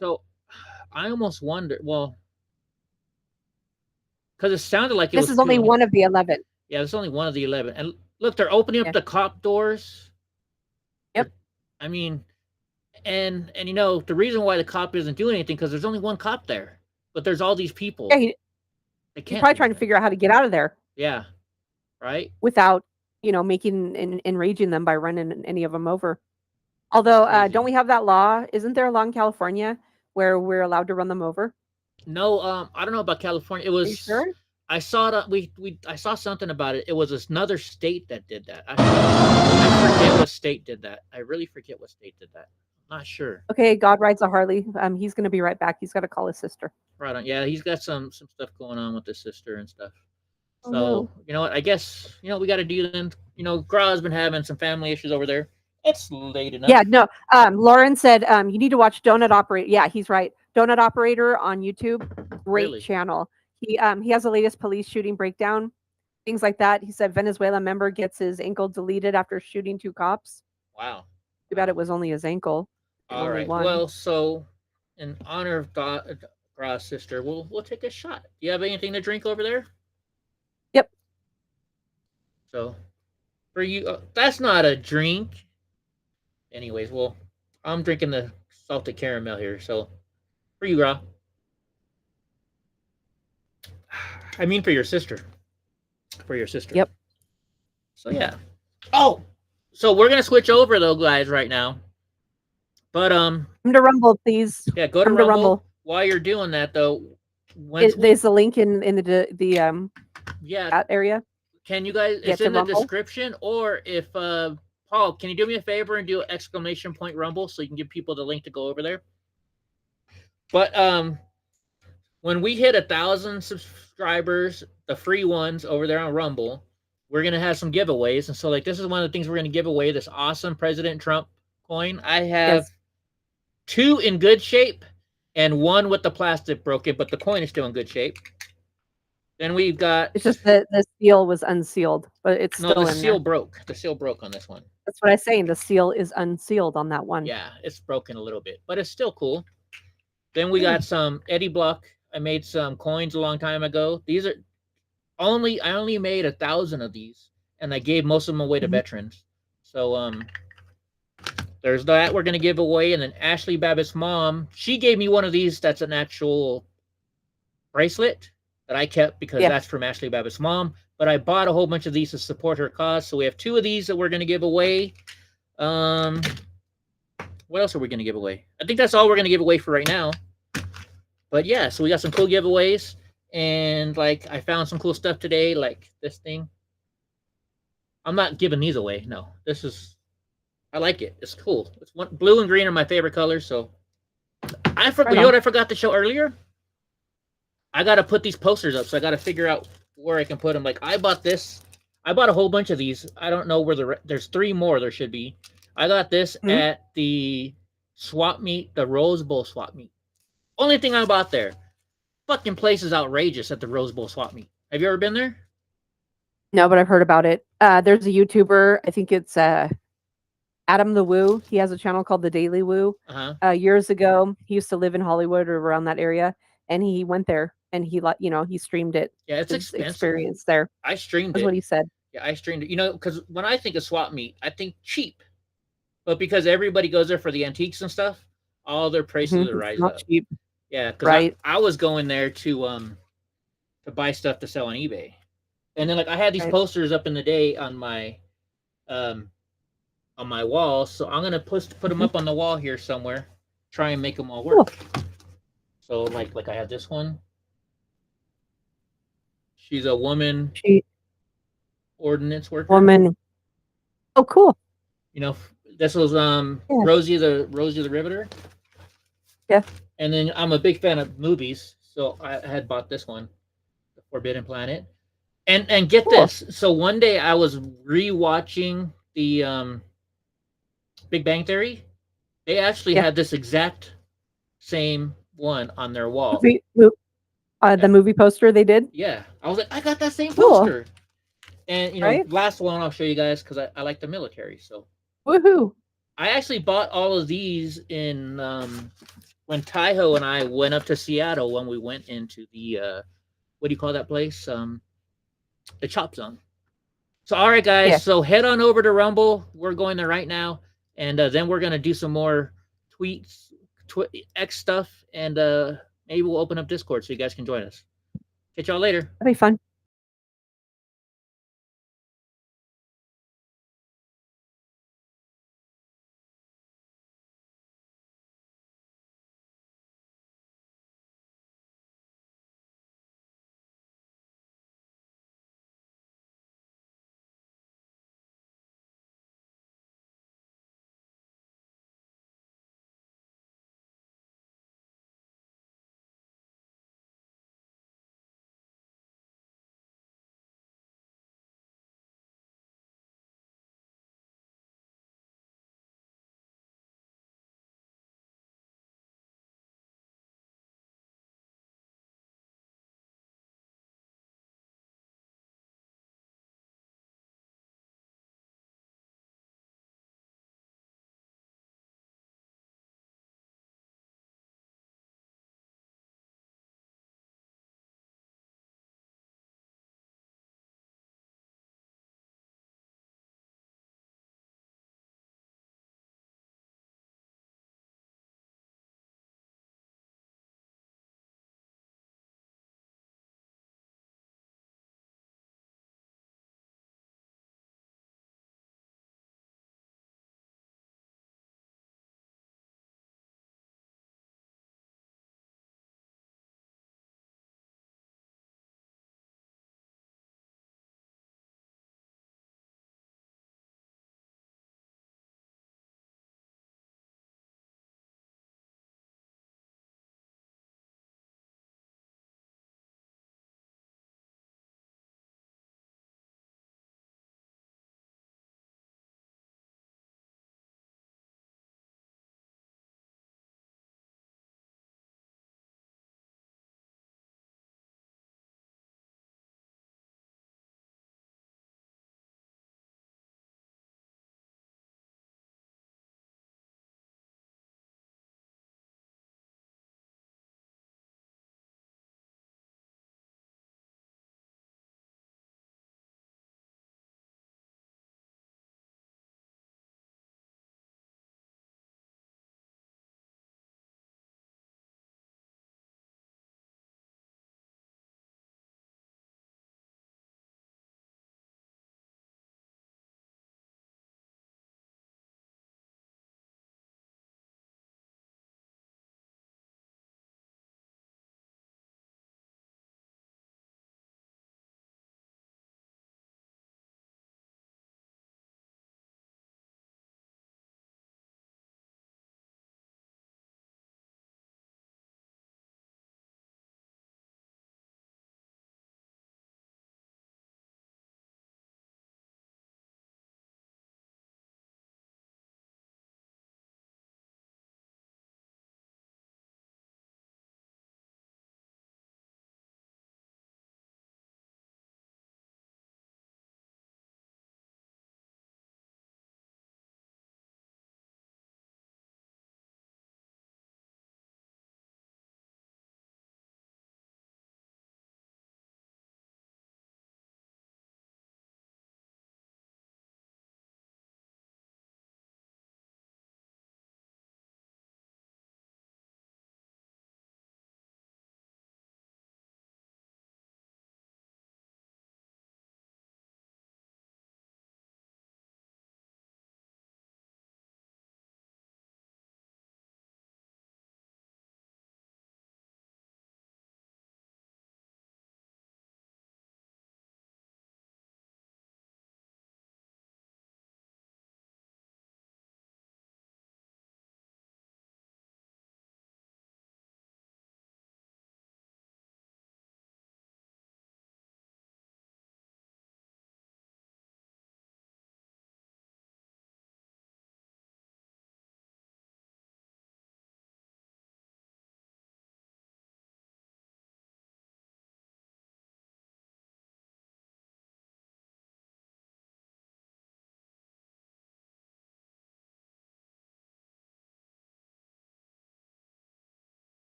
So I almost wonder, because it sounded like this is only one of the 11. Yeah, it's only one of the 11. And look, they're opening up the cop doors. Yep. I mean, and the reason why the cop isn't doing anything because there's only one cop there, but there's all these people. Yeah, he's probably trying to figure out how to get out of there. Yeah. Right. Without enraging them by running any of them over. Although, don't we have that law? Isn't there a law in California where we're allowed to run them over? No, I don't know about California. It was. Are you sure? I saw it. I saw something about it. It was another state that did that. I forget what state did that. I really forget what state did that. I'm not sure. Okay, God rides a Harley. He's going to be right back. He's got to call his sister. Right on. Yeah, he's got some stuff going on with his sister and stuff. So you know what? I guess we got to deal in. Gra's been having some family issues over there. It's late enough. Yeah, no. Lauren said you need to watch Donut Operator. Yeah, he's right. Donut Operator on YouTube. Great channel. He has the latest police shooting breakdown, things like that. He said Venezuela member gets his ankle deleted after shooting 2 cops. Wow. Too bad it was only his ankle. All right. Well, so in honor of Gra's sister, we'll take a shot. Do you have anything to drink over there? Yep. So for you, that's not a drink. Anyways, well, I'm drinking the salted caramel here. So for you, Gra. I mean, for your sister. For your sister. Yep. So yeah. Oh, so we're gonna switch over though, guys, right now. But come to Rumble, please. Yeah, go to Rumble. While you're doing that, though, there's a link in the chat area. Can you guys? It's in the description, or if Paul, can you do me a favor and do an ! Rumble so you can give people the link to go over there? But when we hit 1,000 subscribers, the free ones over there on Rumble, we're gonna have some giveaways. And so, this is one of the things we're gonna give away. This awesome President Trump coin. I have 2 in good shape and 1 with the plastic broken, but the coin is still in good shape. Then we've got. It's just the seal was unsealed, but it's still in there. The seal broke. The seal broke on this one. That's what I'm saying. The seal is unsealed on that one. Yeah, it's broken a little bit, but it's still cool. Then we got some Eddie Block. I made some coins a long time ago. These are I only made 1,000 of these, and I gave most of them away to veterans. So there's that we're gonna give away, and then Ashley Babbitt's mom, she gave me one of these. That's an actual bracelet that I kept because that's from Ashley Babbitt's mom. but I bought a whole bunch of these to support her cause. So we have 2 of these that we're going to give away. What else are we going to give away? I think that's all we're going to give away for right now. But yeah, so we got some cool giveaways, and like I found some cool stuff today, like this thing. I'm not giving these away. No, this is, I like it. It's cool. It's blue and green are my favorite colors. So I forgot. You know what I forgot to show earlier? I got to put these posters up, so I got to figure out where I can put them. Like I bought this. I bought a whole bunch of these. I don't know where there's 3 more. There should be. I got this at the swap meet, the Rose Bowl swap meet. Only thing I bought there. Fucking place is outrageous at the Rose Bowl swap meet. Have you ever been there? No, but I've heard about it. There's a YouTuber. I think it's Adam the Woo. He has a channel called The Daily Woo. Years ago, he used to live in Hollywood or around that area, and he went there and he streamed it. Yeah, it's expensive. Experience there. I streamed it. That's what he said. Yeah, I streamed it. You know, because when I think of swap meet, I think cheap. But because everybody goes there for the antiques and stuff, all their prices are rising up. Cheap. Yeah, because I was going there to buy stuff to sell on eBay, and then like I had these posters up in the day on my wall, so I'm gonna put them up on the wall here somewhere, try and make them all work. Cool. So like I have this one. She's a woman. Ordnance worker. Woman. Oh, cool. You know, this was Rosie the Riveter. Yeah. And then I'm a big fan of movies, so I had bought this one, The Forbidden Planet. And get this. So one day I was rewatching the Big Bang Theory. They actually had this exact same one on their wall. The movie poster they did? Yeah. I was like, I got that same poster. And you know, last one I'll show you guys because I like the military. So woohoo. I actually bought all of these in when Taiho and I went up to Seattle when we went into the what do you call that place? The Chop Zone. So all right, guys. So head on over to Rumble. We're going there right now, and then we're gonna do some more tweets, X stuff, and maybe we'll open up Discord so you guys can join us. Catch y'all later. That'd be fun.